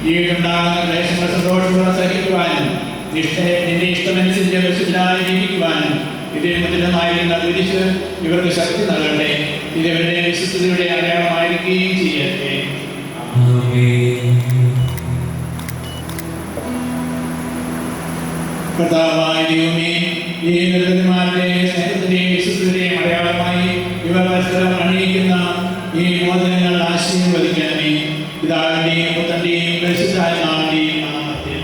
ജീവിതമുണ്ടാകുന്ന ക്ലേശങ്ങൾ സന്തോഷപൂർവ്വം സഹിക്കുവാനും നിന്റെ ഇഷ്ടമനുസരിച്ച് വിശുദ്ധനായി ജീവിക്കുവാനും ഇതിന് മുതലമായിരുന്ന കുരിശ് ഇവർക്ക് ശക്തി നൽകട്ടെ. ഇവരുടെ വിശ്വസ്തയുടെ അടയാളമായിരിക്കുകയും ചെയ്യട്ടെ. കർത്താവായ ദൈവമേ, ഈ നിർമ്മലന്മാരുടെ സ്നേഹത്തിന്റെയും വിശ്വസ്തയുടെയും അടയാളമായി ഇവർ പരസ്പരം അണിയിക്കുന്ന ഈ മോദനങ്ങൾ ആശീർവദിക്കണമേ. പിതാവിന്റെയും പുത്രന്റെയും പരിശുദ്ധാത്മാവിന്റെയും നാമത്തിൽ.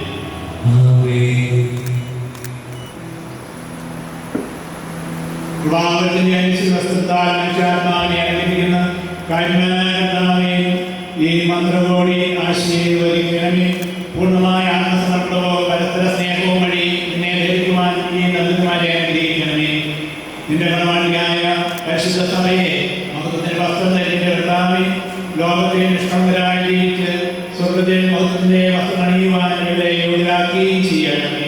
പാപത്തിന്റെ അനിശ്ചിതത്വത്താൽ മനുഷ്യാത്മാവിനെ അനുഗ്രഹിക്കുന്ന കാര്യമായ ഈ മന്ത്രകോടി ആശീർവദിക്കണമേ. പൂർണ്ണമായ ആത്മസമർപ്പണവും പരസ്പര സ്നേഹവും വഴി നിന്നെ ധരിക്കുവാൻ ഈ നൽകുവാനെ അനുഗ്രഹിക്കണമേ. നിന്റെ പ്രമാണിയായ പരിശുദ്ധ സഭയെ മഹത്വത്തിന്റെ വസ്ത്രം ധരിച്ച കർത്താവേ, ലോകത്തെ നിഷ്കളങ്കരായി ജീവിച്ച് സ്വർഗ്ഗത്തെ മഹത്വത്തിന്റെ വസ്ത്രം അണിയുവാൻ ഇവിടെ യോഗ്യരാക്കുകയും ചെയ്യണമേ.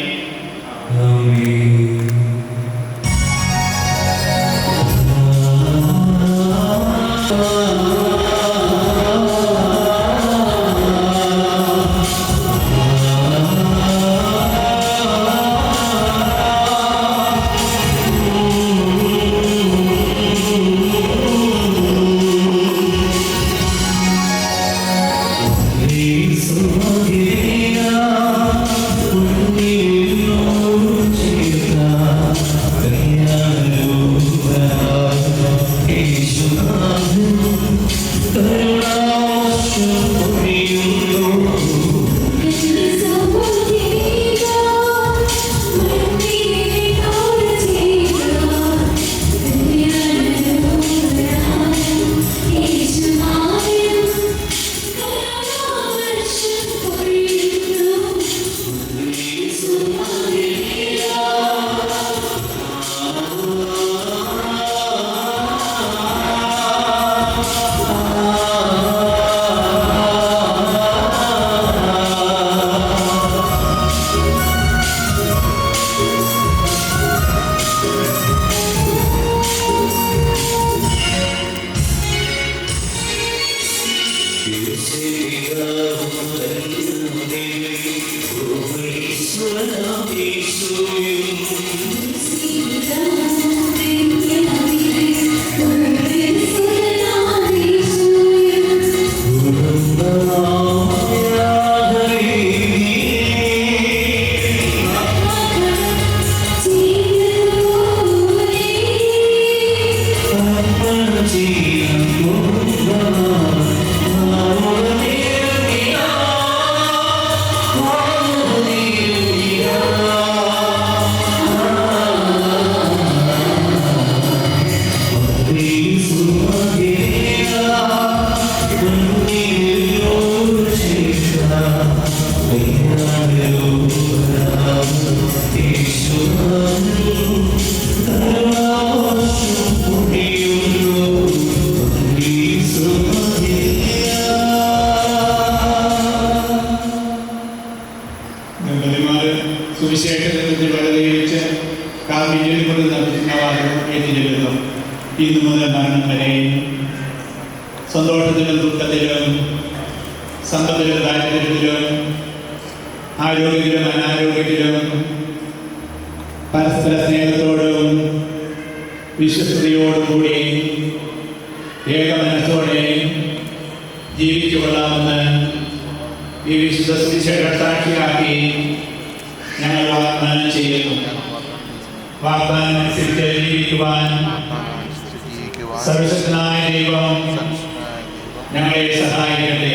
സുവിശേഷത്തിൽ വളരെയിച്ച് കാവ്യം കൊണ്ട് നടത്തുന്നവാദം എത്തിച്ചെല്ലുന്നു. ഇന്നു മുതൽ മരണം വരെ സന്തോഷത്തിലും ദുഃഖത്തിലും സമ്പത്തിലും ദാരിദ്ര്യത്തിലും ആരോഗ്യത്തിലും അനാരോഗ്യത്തിലും പരസ്പര സ്നേഹത്തോടും വിശ്വസ്തയോടും കൂടി ഏക മനസ്സോടെ ജീവിച്ചു കൊള്ളാമെന്ന് ഈ വിശുദ്ധ സുവിശേഷ സാക്ഷിയാക്കി ഞങ്ങൾ വാഗ്ദാനം ചെയ്യുന്നു. വാഗ്ദാനം അനുസരിച്ച് ജീവിക്കുവാൻ സർവശക്തനായ ദൈവം ഞങ്ങളെ സഹായിക്കട്ടെ.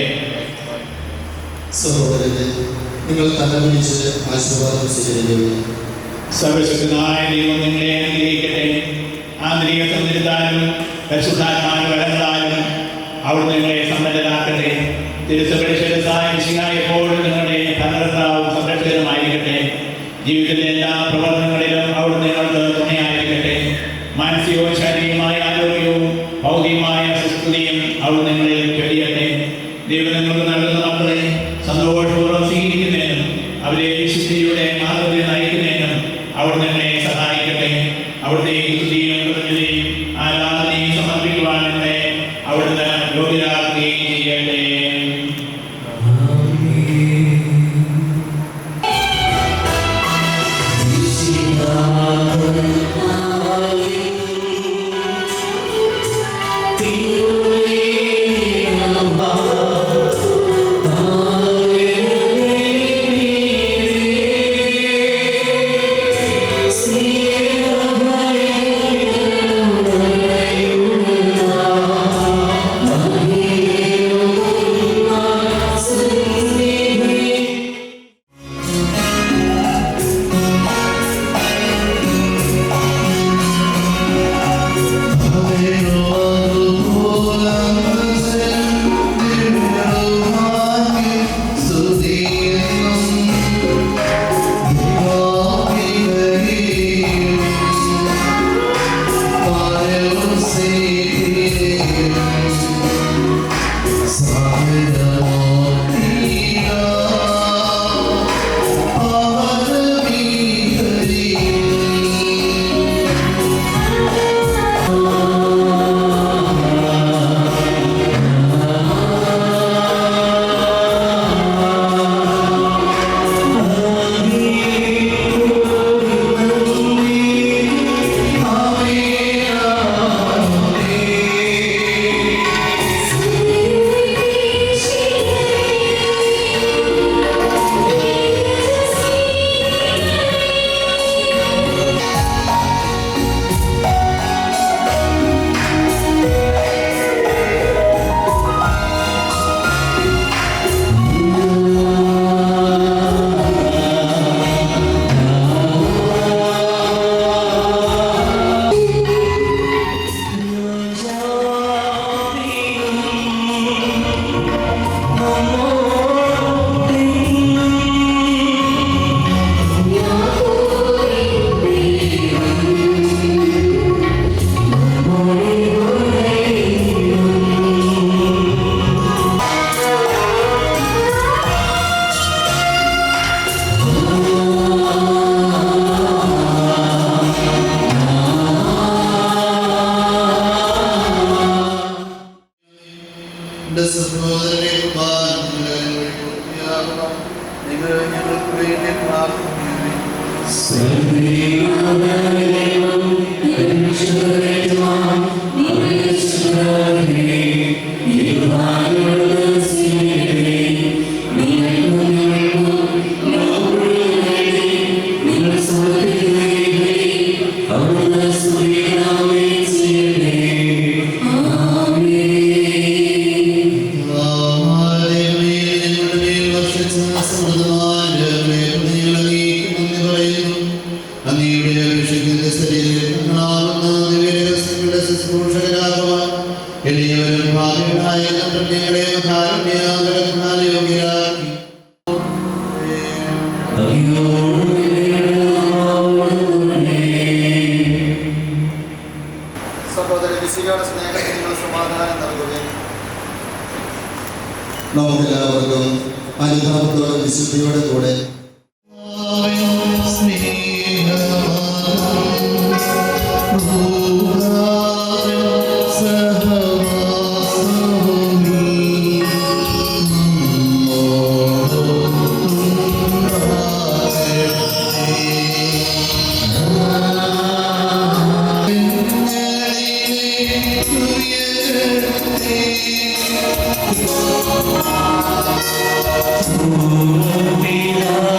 സഹോദരനെ, നിങ്ങൾ തന്നെ വിളിച്ച് ആശീർവാദം സ്വീകരിക്കുന്നു. സർവശക്തനായ ദൈവം നിങ്ങളെ അനുഗ്രഹിക്കട്ടെ. ആന്തരിക സൗന്ദര്യത്താലും പരിശുദ്ധാത്മാവിന്റെ വരങ്ങളാലും അവിടുന്ന് നിങ്ങളെ സമ്പന്നരാക്കട്ടെ. തിരുസഭയുടെ എപ്പോഴും നിങ്ങളുടെ ഭരണകർത്താവും സംരക്ഷകനുമായിരിക്കട്ടെ. ജീവിതത്തിലെ എല്ലാ പ്രവർത്തനങ്ങളിലും അവിടുന്ന് നിങ്ങൾക്ക് തുണയായിരിക്കട്ടെ. മാനസികവും ശാരീരികമായ ആരോഗ്യവും ഭൗതികമായ സുസ്ഥിതിയും അവിടുന്ന് നിങ്ങളിൽ ചൊരിയട്ടെ. ദൈവം നിങ്ങൾക്ക് നൽകുന്ന മക്കളെ സന്തോഷപൂർവ്വം സ്വീകരിക്കുന്നതിനും അവരെ വിശുദ്ധിയുടെ മാർഗ്ഗത്തിൽ നയിക്കുന്നതിനും അവിടുന്ന് നിങ്ങളെ സഹായിക്കട്ടെ. അവിടുത്തെ സ്തുതിയും കൃതജ്ഞതയും ആരാധനയും സമർപ്പിക്കുവാൻ നിങ്ങളെ അവിടുന്ന് യോഗ്യരാക്കുകയും ചെയ്യട്ടെ. ഞങ്ങൾക്ക് വേണ്ടി പ്രാർത്ഥിക്കണമേ. എളിയവരും ഭാഗ്യങ്ങളായ ഞങ്ങളെ യോഗ്യരാക്കി സഹോദര വിശികയുടെ സ്നേഹത്തിൽ നിങ്ങൾ സമാധാനം നൽകുകയും നമുക്കെല്ലാവർക്കും അനുതാപത്തോടെ വിശുദ്ധിയോടെ കൂടെ Oh,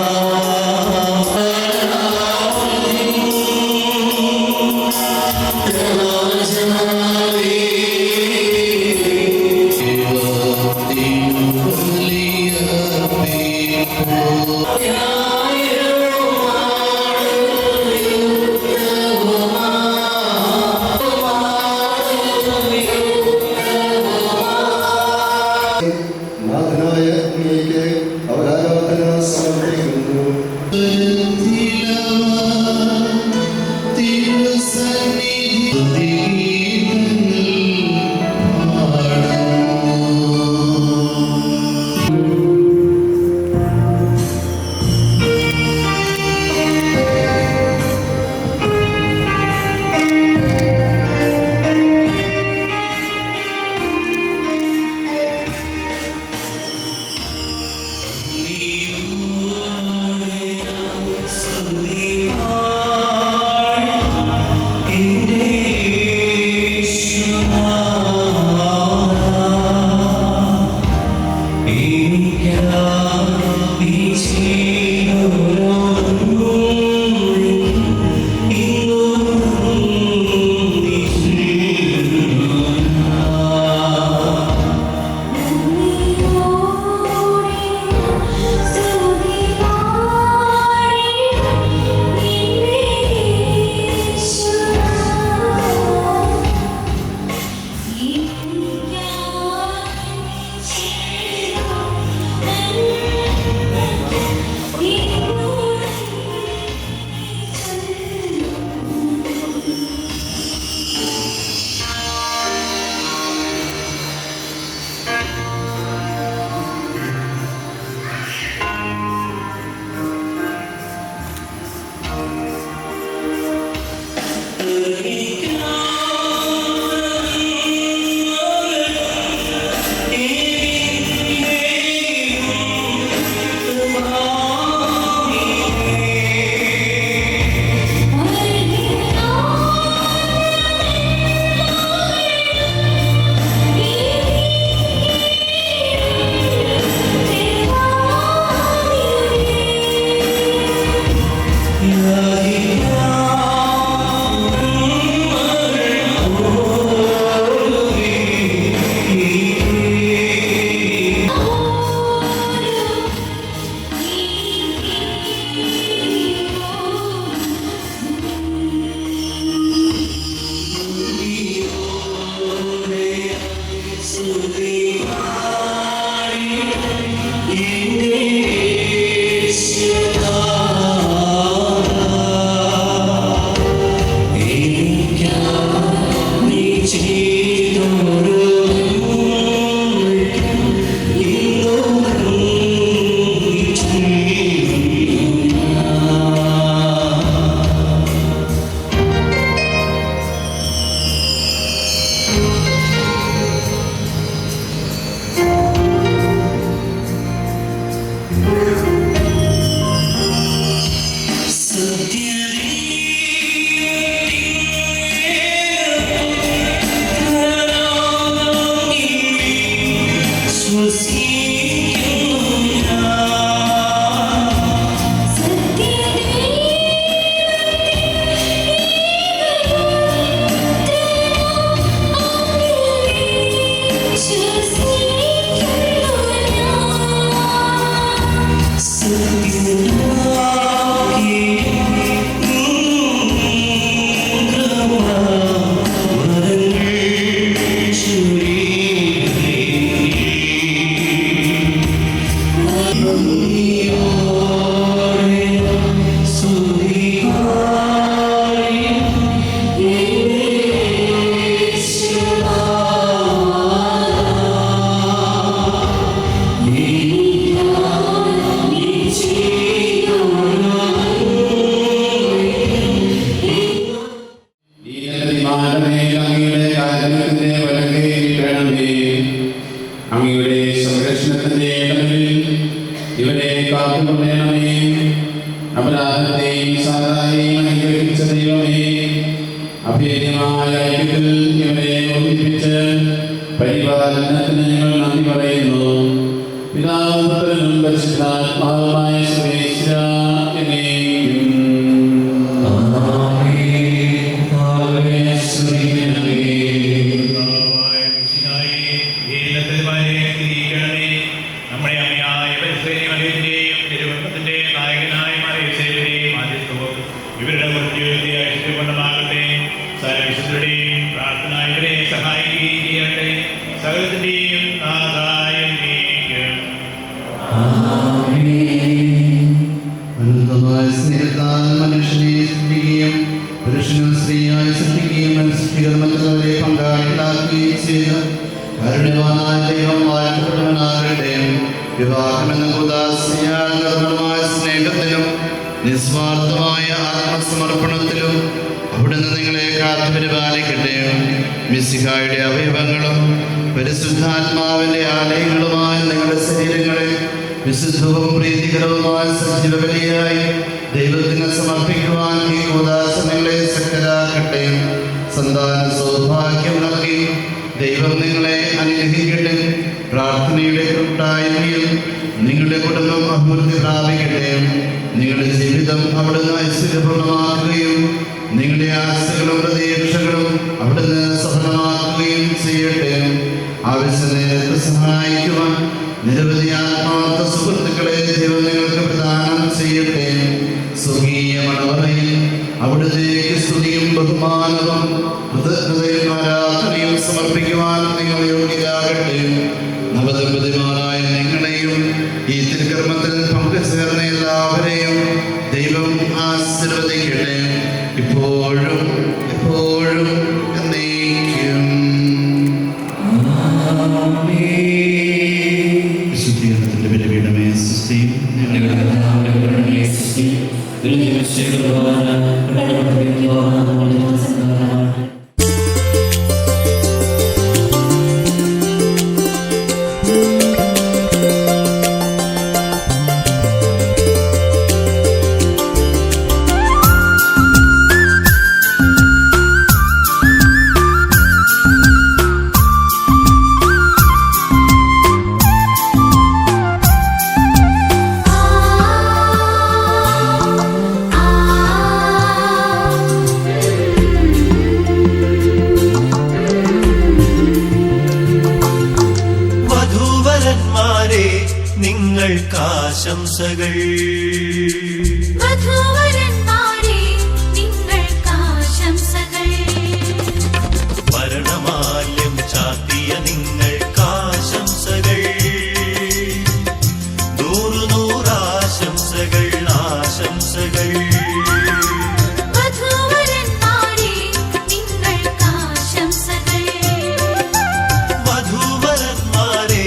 അപരാധത്തെയും സാധാരണയും അനുഗ്രഹിച്ച ദൈവമേ, അഭേദ്യമായ ഐക്യത്തിൽ ഇവരെ ഒന്നിപ്പിച്ച് പരിപാലനത്തിന് ഞങ്ങൾ നന്ദി പറയുന്നു. പിതാവും പുത്രനും പരിശുദ്ധാത്മാവുമായ സർവേശ്വര എന്നേക്കും. നമ്മുടെ അമ്മയായ പരിസ്ഥിതിയും തിരുവനന്തപുരത്തിന്റെ നായകനായ മറിയസേവരെയും ആദിത്യവും ഇവരുടെ മൃത്യുവിന്റെ ഐശ്വര്യപൂർണ്ണമാകട്ടെ. സർവവിശുദ്ധരുടെയും പ്രാർത്ഥന ഇവരെ സഹായിക്കുകയും ചെയ്യട്ടെ. സകലത്തിന്റെയും നാഥായ അനന്തമായ സ്നേഹത്താൽ മനുഷ്യനെ സൃഷ്ടിക്കുകയും പുരുഷനും സ്ത്രീയായി സൃഷ്ടിക്കുകയും സൃഷ്ടികർമ്മത്തിലെ പങ്കാളികളാക്കുകയും ചെയ്ത് കരുണവാനായ ദൈവം വാഴ്ത്തപ്പെട്ടവനാകട്ടെ. വിവാഹമെന്ന ഉദാസിയാൽ നിർമ്മലമായ സ്നേഹത്തിലും നിസ്വാർത്ഥമായ ആത്മസമർപ്പണത്തിലും അവിടുന്ന് നിങ്ങളെ കാത്തുപരിപാലിക്കട്ടെ. മിശിഹായുടെ അവയവങ്ങളും പരിശുദ്ധാത്മാവിന്റെ ആലയങ്ങളുമായ നിങ്ങളുടെ ശരീരങ്ങളെ വിശുദ്ധവും പ്രീതികരവുമായ സജീവബലിയായി ദൈവത്തിന് സമർപ്പിക്കുവാൻ ഈ ഉദാസ നിങ്ങളെ ശക്തരാക്കട്ടെ. സന്താന സൗഭാഗ്യം നൽകി ദൈവം നിങ്ങളെ അനുഗ്രഹിക്കട്ടെ. പ്രാർത്ഥനയുടെ കൂട്ടായ്മയിൽ നിങ്ങളുടെ കുടുംബം അഭിവൃദ്ധി പ്രാപിക്കട്ടെ. നിങ്ങളുടെ ജീവിതം അവിടുന്ന് ഐശ്വര്യപൂർണ്ണമാക്കുകയും നിങ്ങളുടെ ആശകളും പ്രതീക്ഷകളും അവിടുന്ന് സഫലമാക്കുകയും ചെയ്യട്ടെ. ആവശ്യ നേരത്തെ സഹായിക്കുവാൻ നിരവധി ആത്മാർത്ഥ സുഹൃത്തുക്കളെ ദൈവം നിങ്ങൾക്ക് പ്രദാനം ചെയ്യട്ടെ. സ്വർഗീയ മണവറയിൽ അവിടുത്തേക്ക് സ്തുതിയും ബഹുമാനവും കൃതജ്ഞതയും ആരാധനയും സമർപ്പിക്കുവാൻ നിങ്ങൾ യോഗ്യരാകട്ടെ. നവദമ്പതിമാരായ നിങ്ങളെയും ഈ തിരുക്കർമ്മത്തിൽ പങ്കുചേർന്ന എല്ലാവരെയും ദൈവം ആശീർവദിക്കട്ടെ, ഇപ്പോഴും എപ്പോഴും എന്നേക്കും. വിശുദ്ധീകരണത്തിന്റെ ബലിപീഠമേ സ്തുതിയും നിങ്ങൾക്കാശംസകൾ. വധൂവരന്മാരെ നിങ്ങൾക്കാശംസകൾ. മരണമാല്യം ചാർത്തിയ നിങ്ങൾക്കാശംസകൾ. നൂറാശംസകൾ ആശംസകൾ. വധൂവരന്മാരെ നിങ്ങൾക്കാശംസകൾ. വധൂവരന്മാരെ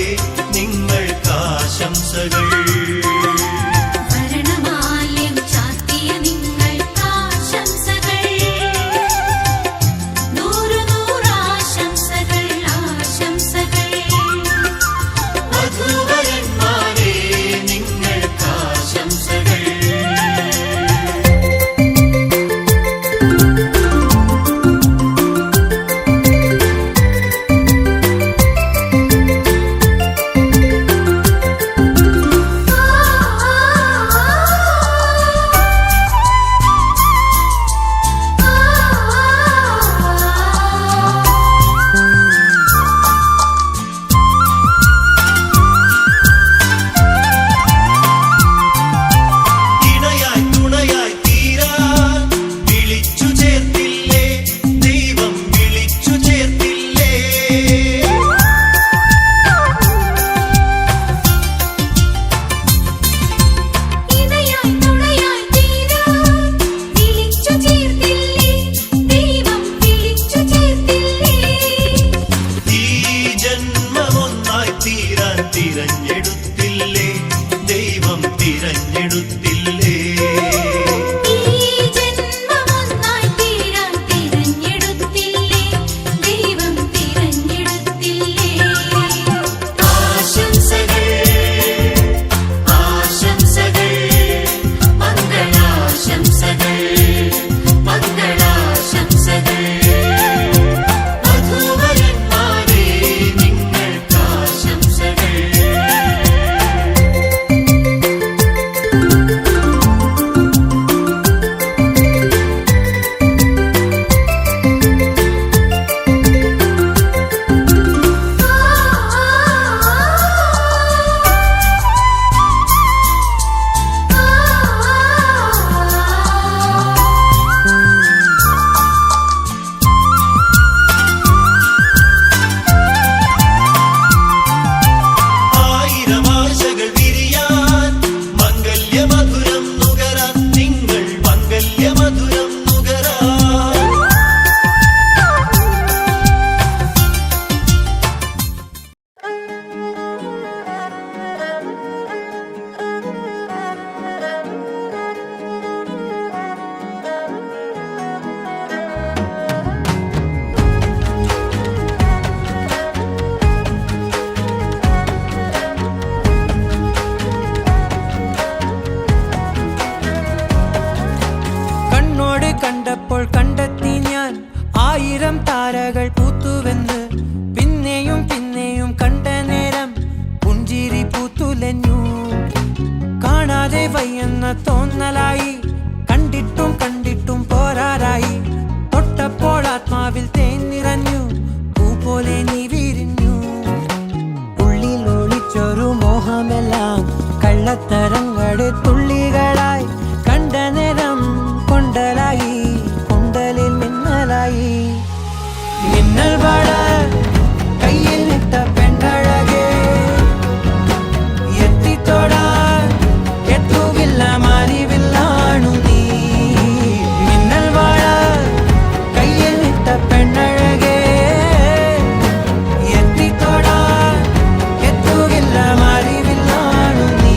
നിങ്ങൾക്കാശംസകൾ. കണ്ടപ്പോൾ കണ്ടെത്തി ഞാൻ 1000 താരകൾ പൂത്തുവെന്ന്. പിന്നെയും പിന്നെയും കണ്ട നേരം പുഞ്ചിരി പൂത്തുലഞ്ഞു. കാണാതെ വയ്യെന്ന തോന്നലായി, കണ്ടിട്ടും കണ്ടിട്ടും പോരാറായി. തൊട്ടപ്പോൾ ആത്മാവിൽ തേൻ നിറഞ്ഞു, പൂ പോലെ നീ വിരിഞ്ഞു. ഉള്ളിൽ ഒളിച്ചൊരു മോഹമെല്ലാം കള്ളത്തരങ്ങളുടെ തുള്ളികളായി. കണ്ട നേരം കൊണ്ടലായി, കൊണ്ടലിൽ മിന്നലായി. മിന്നൽ വള കയ്യിൽ ഇട്ട പെണ്ണഴകേ, എത്തിത്തൊടാൻ എത്തുകില്ല മാറിവില്ലാണു നീ. മിന്നൽ വള കയ്യിൽ ഇട്ട പെണ്ണഴകേ, എത്തിത്തൊടാൻ എത്തുകില്ല മാറിവില്ലാണു നീ.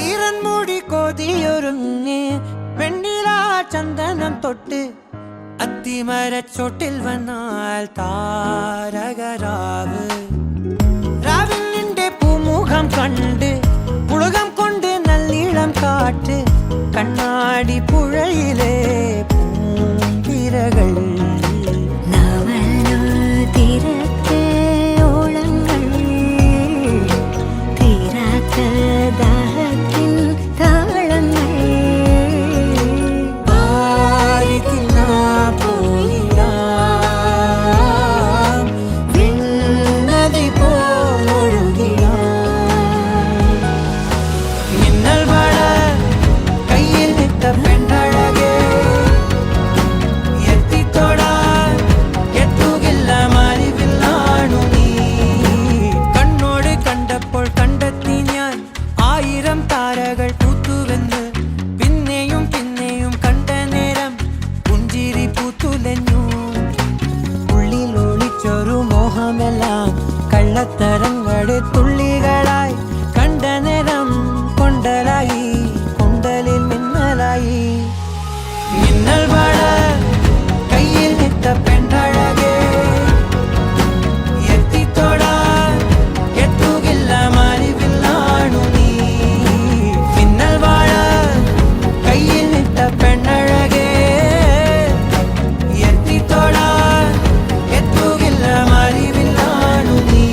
ഈറൻമുടി കൊതിയൊരുങ്ങി വെണ്ണിലാ ചന്ദനം തൊട്ട് അത്തിമരച്ചോട്ടിൽ വന്നാൽ താരകരാവ്. രാവിൽ നിന്റെ പൂമുഖം കണ്ട് പുളകം കൊണ്ട് നല്ലിളം കാറ്റ്. കണ്ണാടി പുഴയിലെ പൂന്തിരകൾ താരകൾ പൂത്തുവെന്ന്. പിന്നെയും പിന്നെയും കണ്ട നേരം പുഞ്ചിരി പൂത്തുലഞ്ഞു. ഉള്ളിൽ ഒളിച്ചൊരു മോഹമെല്ലാം കള്ളത്തരങ്ങളുടെ തുള്ളികളായി. കണ്ട നേരം കൊണ്ടലായി, കൊണ്ടലിൽ മിന്നലായി. മിന്നൽ വള കയ്യിൽ ഇട്ട പെണ്ണഴകേ, എത്തിത്തൊടാൻ എത്തുകില്ല മാറിവില്ലാണു നീ. മിന്നൽ വള കയ്യിൽ ഇട്ട പെണ്ണഴകേ, എത്തിത്തൊടാൻ എത്തുകില്ല മാറിവില്ലാണു നീ.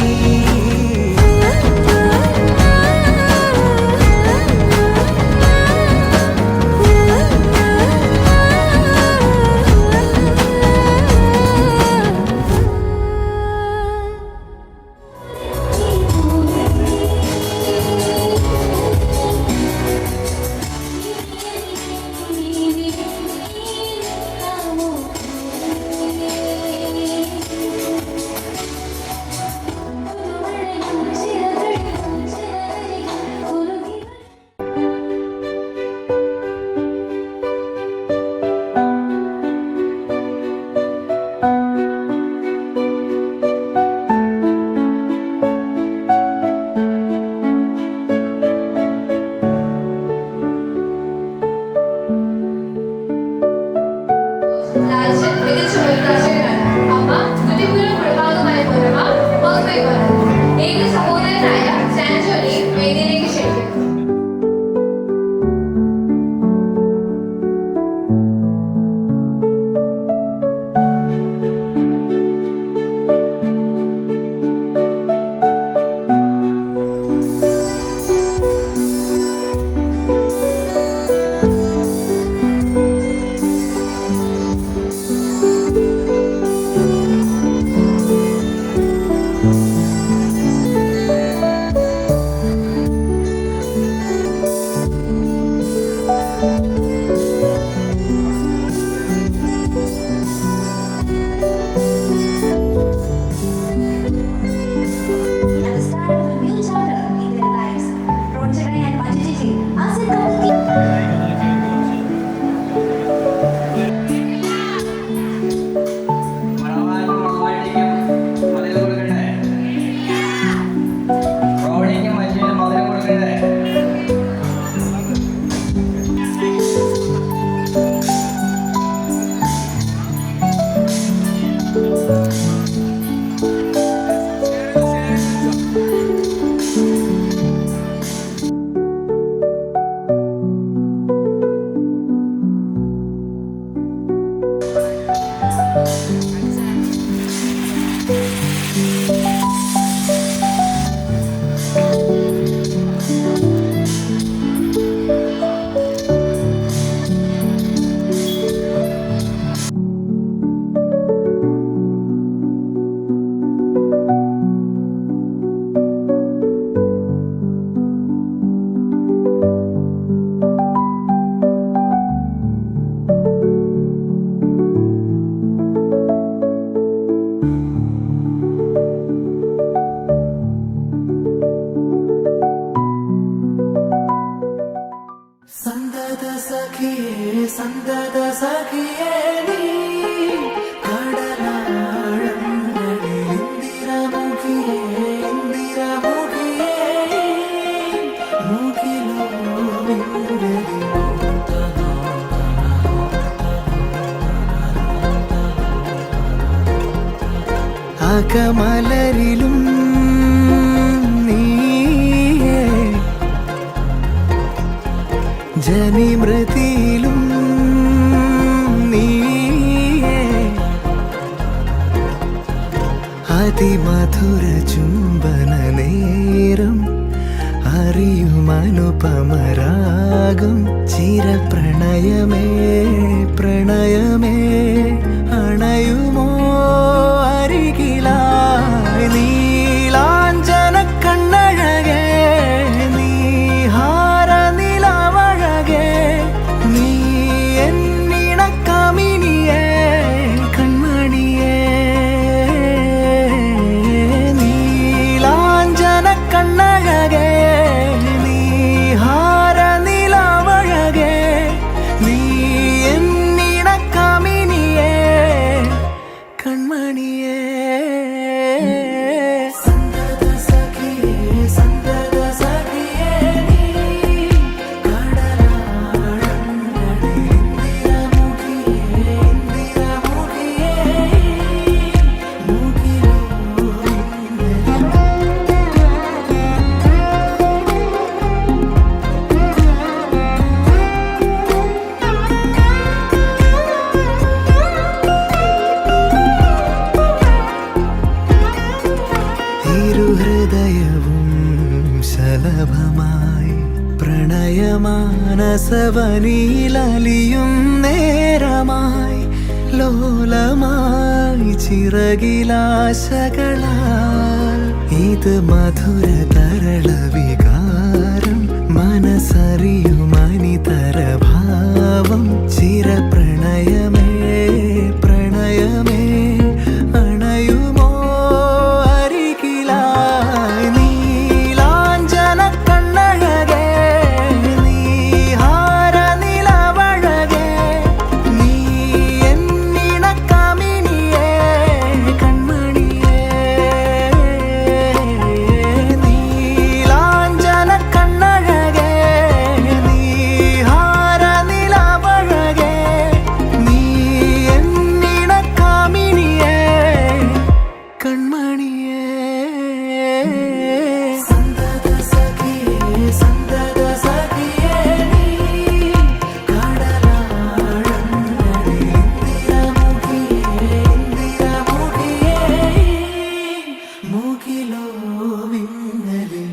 അകമലരിലും നീയേ, ജനിമൃതിയിലും നീയേ, അതിമധുര ചുംബന നേരം അറിയുമനുപമരാഗം ചിരപ്രണയമേ പ്രണയമേ അണയുമോ അരികിലായി നീലാഞ്ജന കണ്ണഴകേ നീഹാര നിലവഴകേ നീ എന്നിണക്കമിനിയേ കൺമണിയേ നീലാഞ്ജന കണ്ണഴകേ നീഹാര നിലവഴകേ നീ എന്നിണക്കമിനിയേ കൺമണിയേ സന്തത സഖിയേ സന്തത സഖിയേ നീ കടലാഴങ്ങളിൽ ഇന്ദിരമുഖിയേ ഇന്ദിരമുഖിയേ മുഖിലോ ഇരുഹൃദയവും ശലഭമായി പ്രണയമാനസവനിലലിയും നേരമായി ലോലമായി ചിറകിലാശകളാൽ ഇത് മധുര തരള വികാരം മനസ്സറിയുമനിതര ഭാവം ചിരപ്രണയമേ പ്രണയമേ അണയുമോ അരികിലായി നീലാഞ്ജന കണ്ണഴകേ നീഹാര നിലവഴകേ നീ എന്നിണക്കമിനിയേ കൺമണിയേ നീലാഞ്ജന കണ്ണഴകേ നീഹാര നിലവഴകേ നീ എന്നിണക്കമിനിയേ കൺമണിയേ സന്തത സഖിയേ സന്തത സഖിയേ നീ കടലാഴങ്ങളിൽ ഇന്ദിരമുഖിയേ ഇന്ദിരമുഖിയേ മുകിലോ വിങ്ങലേ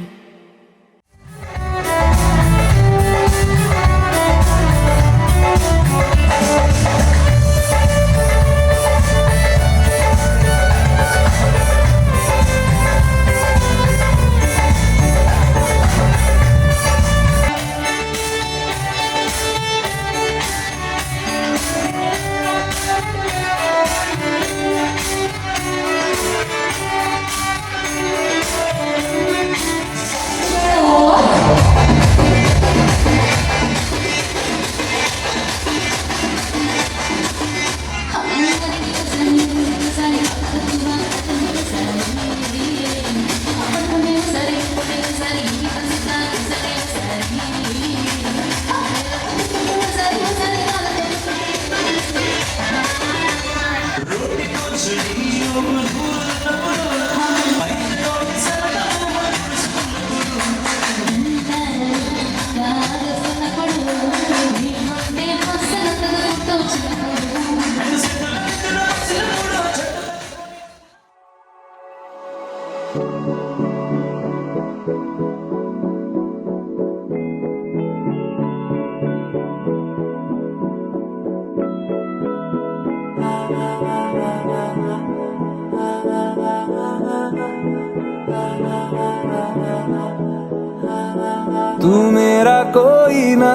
तू मेरा कोई ना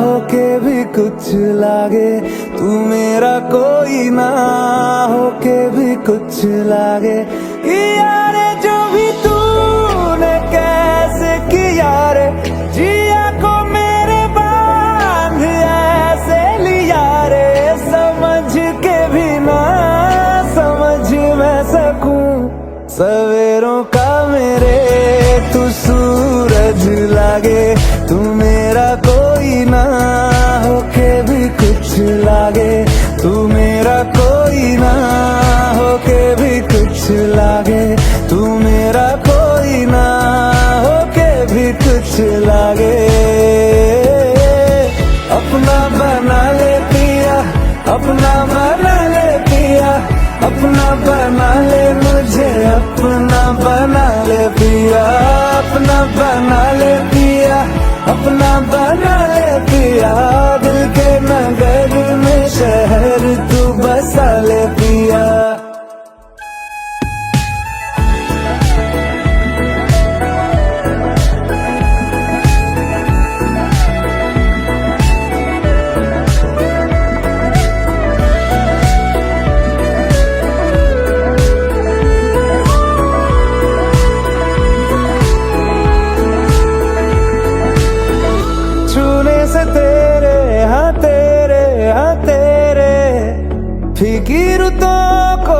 होके भी कुछ लागे, तू मेरा कोई ना होके भी कुछ लागे। किया रे जो भी तूने कैसे किया रे, जिया को मेरे बांध ऐसे लिया रे, समझ के भी ना समझ मैं सकूं सवेरों का मेरे तू सूरज लागे। तू मेरा कोई ना होके भी कुछ लागे, तू मेरा कोई ना होके भी कुछ लागे, तू मेरा कोई ना होके भी कुछ लागे। अपना बना ले पिया, अपना बना ले पिया, अपना बना ले मुझे, अपना बना ले पिया, अपना बना ले पिया, अपना बना ले पिया। दिल के नगर में शहर तू बसा ले पिया। फीकी रुतों को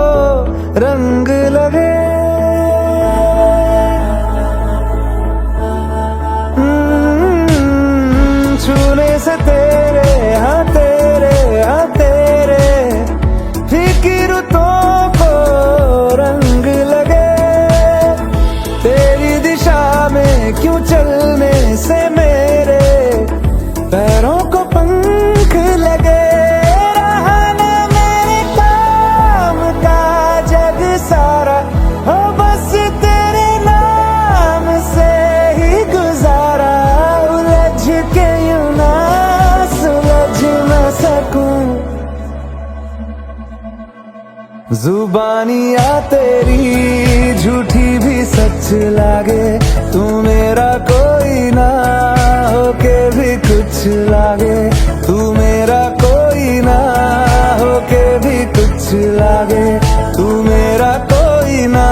रंग लगे, छूने से तेरे हाँ तेरे फीकी रुतों को रंग लगे। तेरी दिशा में क्यों चलने से मेरे पैरों को पंख लगे। सारा हो बस तेरे नाम से ही गुजारा, उलझ के यूं ना सुलझ न सकूं। जुबानियाँ तेरी झूठी भी सच लागे, तू मेरा कोई ना होके भी कुछ लागे, तू मेरा कोई ना होके भी कुछ लागे, तू मेरा कोई ना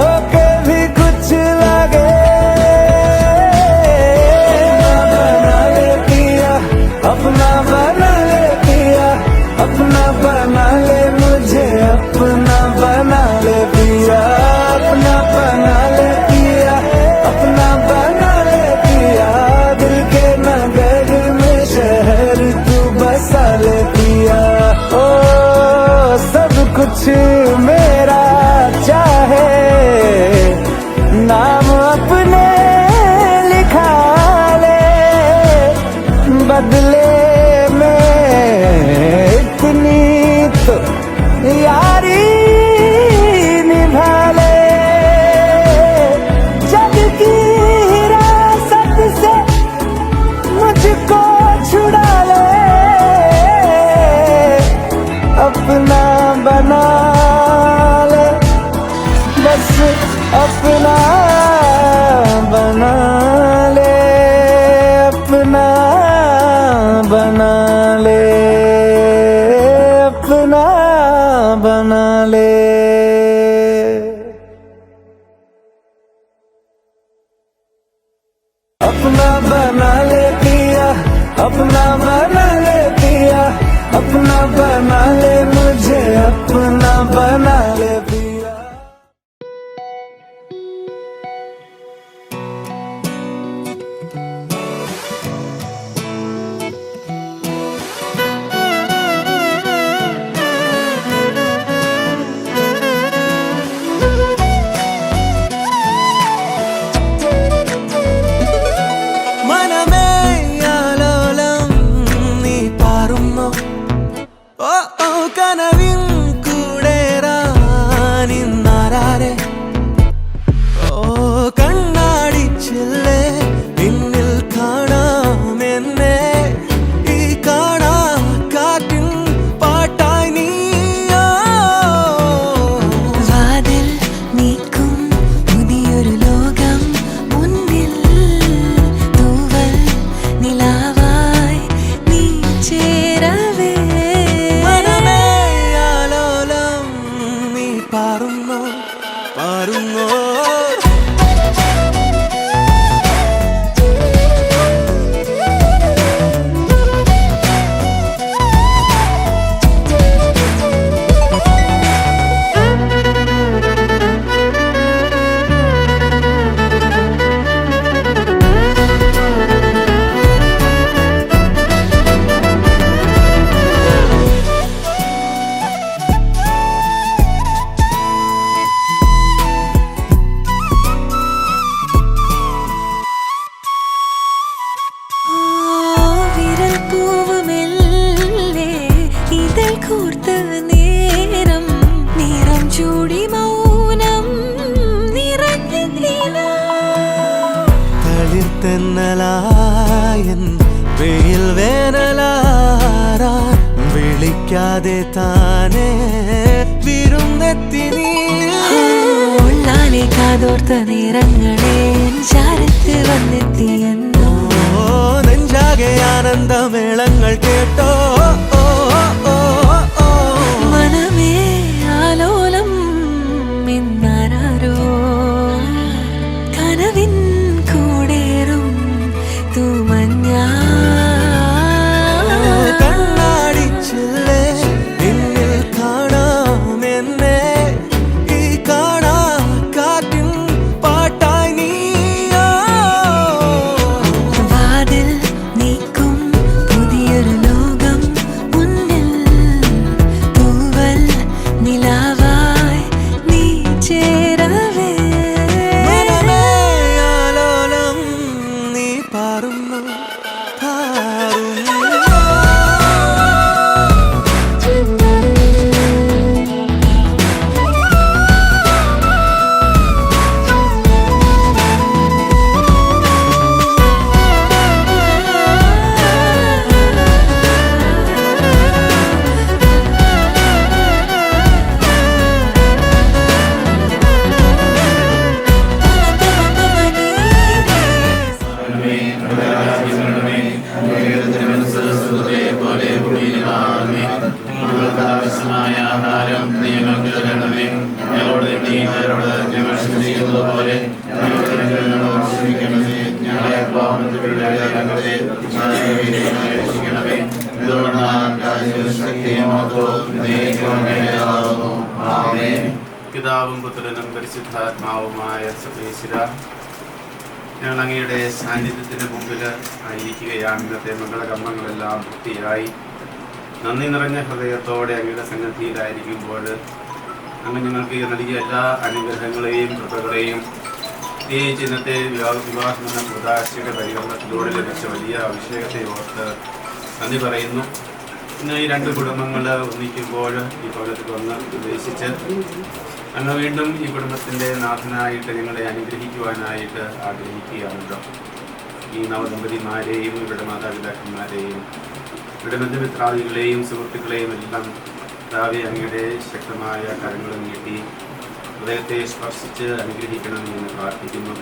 होके भी कुछ लागे। अपना बना ले पिया, अपना बना ले मुझे, अपना बना ले पिया, अपना बना ले पिया, अपना बना ले पिया। दिल के नगर में शहर तू बसा ले पिया। ओ सब कुछ मेरा चाहे, नाम अपने लिखा ले, बदले में इतनी तो यारी निभा ले। जग की हिरासत से मुझको छुड़ा ले, अपना बना ले, बस अपना बना ले, अपना बना ले, अपना बना ले। अपना बना ले पिया, अपना बना ले पिया, अपना बना ले मुझे, अपना बना ले पिया। കനവിൻ കൂടേറാ നിന്നാരെ, ഓ കണ്ണാടിച്ചില്ലേ പിന്നിൽ കാണാമെന്നെ, ഈ കാണാ കാറ്റിൻ പാട്ടായി നീയോ. വാതിൽ നീക്കും പുതിയൊരു ലോകം മുന്നിൽ, തൂവൽ നിലാവായി നീ ചേരവേ. പാറുന്നോ പാറുന്നോ വിളിക്കാതെ താനേ വിരുന്നെത്തി നീ ഉള്ളാലെ കാതോർത്ത നേരങ്ങളെ ചാരത്ത് വന്നെത്തിയെന്നോ നെഞ്ചാകെ ആനന്ദമേളങ്ങൾ കേട്ടോ മനമേ ആലോലം ഇന്നാരോ കനവിൻ കൂടേറും തൂമഞ്ഞാ കണ്ണാടിച്ചില്ലേ നിന്നിൽ കാണാം എന്നെ ഈ കാണാ കാറ്റിൻ പാട്ടായി നീയോ വാതിൽ നീക്കും പുതിയൊരു ലോകം മുന്നിൽ തൂവൽ നിലാവായി നീ ചേരവേ മനമേ ആലോലം നീ പാറുന്നു ആവശ്യമായ ആഹാരം നിങ്ങൾക്ക് തരണമേ. ഞങ്ങളോട് ഞങ്ങൾ ക്ഷമിക്കുന്നത് പോലെ ക്ഷമിക്കണമേ. ഞങ്ങളെ രക്ഷിക്കണമേ. പിതാവും പുത്രനും പരിശുദ്ധാത്മാവുമായ സർവേശ്വര, ഞങ്ങൾ അങ്ങയുടെ സാന്നിധ്യത്തിന് മുമ്പിൽ ആയിരിക്കുകയാണ്. ഇന്നത്തെ മംഗളകർമ്മങ്ങളെല്ലാം പൂർത്തിയായി നന്ദി നിറഞ്ഞ ഹൃദയത്തോടെ അങ്ങയുടെ സന്നിധിയിലായിരിക്കുമ്പോൾ അങ്ങ് ഞങ്ങൾക്ക് നൽകിയ എല്ലാ അനുഗ്രഹങ്ങളെയും കൃപകളെയും പ്രത്യേകിച്ച് ഇന്നത്തെ വിവാഹം എന്ന ഉദാശയുടെ പരികരണത്തിലൂടെ ലഭിച്ച വലിയ അഭിഷേകത്തെ ഓർത്ത് നന്ദി പറയുന്നു. ഇന്ന് ഈ രണ്ട് കുടുംബങ്ങൾ ഒന്നിക്കുമ്പോൾ ഈ ഭവനത്തിൽ വന്ന് ഉദ്ദേശിച്ച് അങ്ങ് വീണ്ടും ഈ കുടുംബത്തിൻ്റെ നാഥനായിട്ട് ഞങ്ങളെ അനുഗ്രഹിക്കുവാനായിട്ട് ആഗ്രഹിക്കുകയാണല്ലോ. ഈ നവദമ്പതിമാരെയും ഇവരുടെ മാതാപിതാക്കന്മാരെയും ഇവിടെ ബന്ധുമിത്രാദികളെയും സുഹൃത്തുക്കളെയും എല്ലാം കർത്താവേ അങ്ങയുടെ ശക്തമായ കരങ്ങളും നീട്ടി ഹൃദയത്തെ സ്പർശിച്ച് അനുഗ്രഹിക്കണമെന്ന് പ്രാർത്ഥിക്കുന്നു.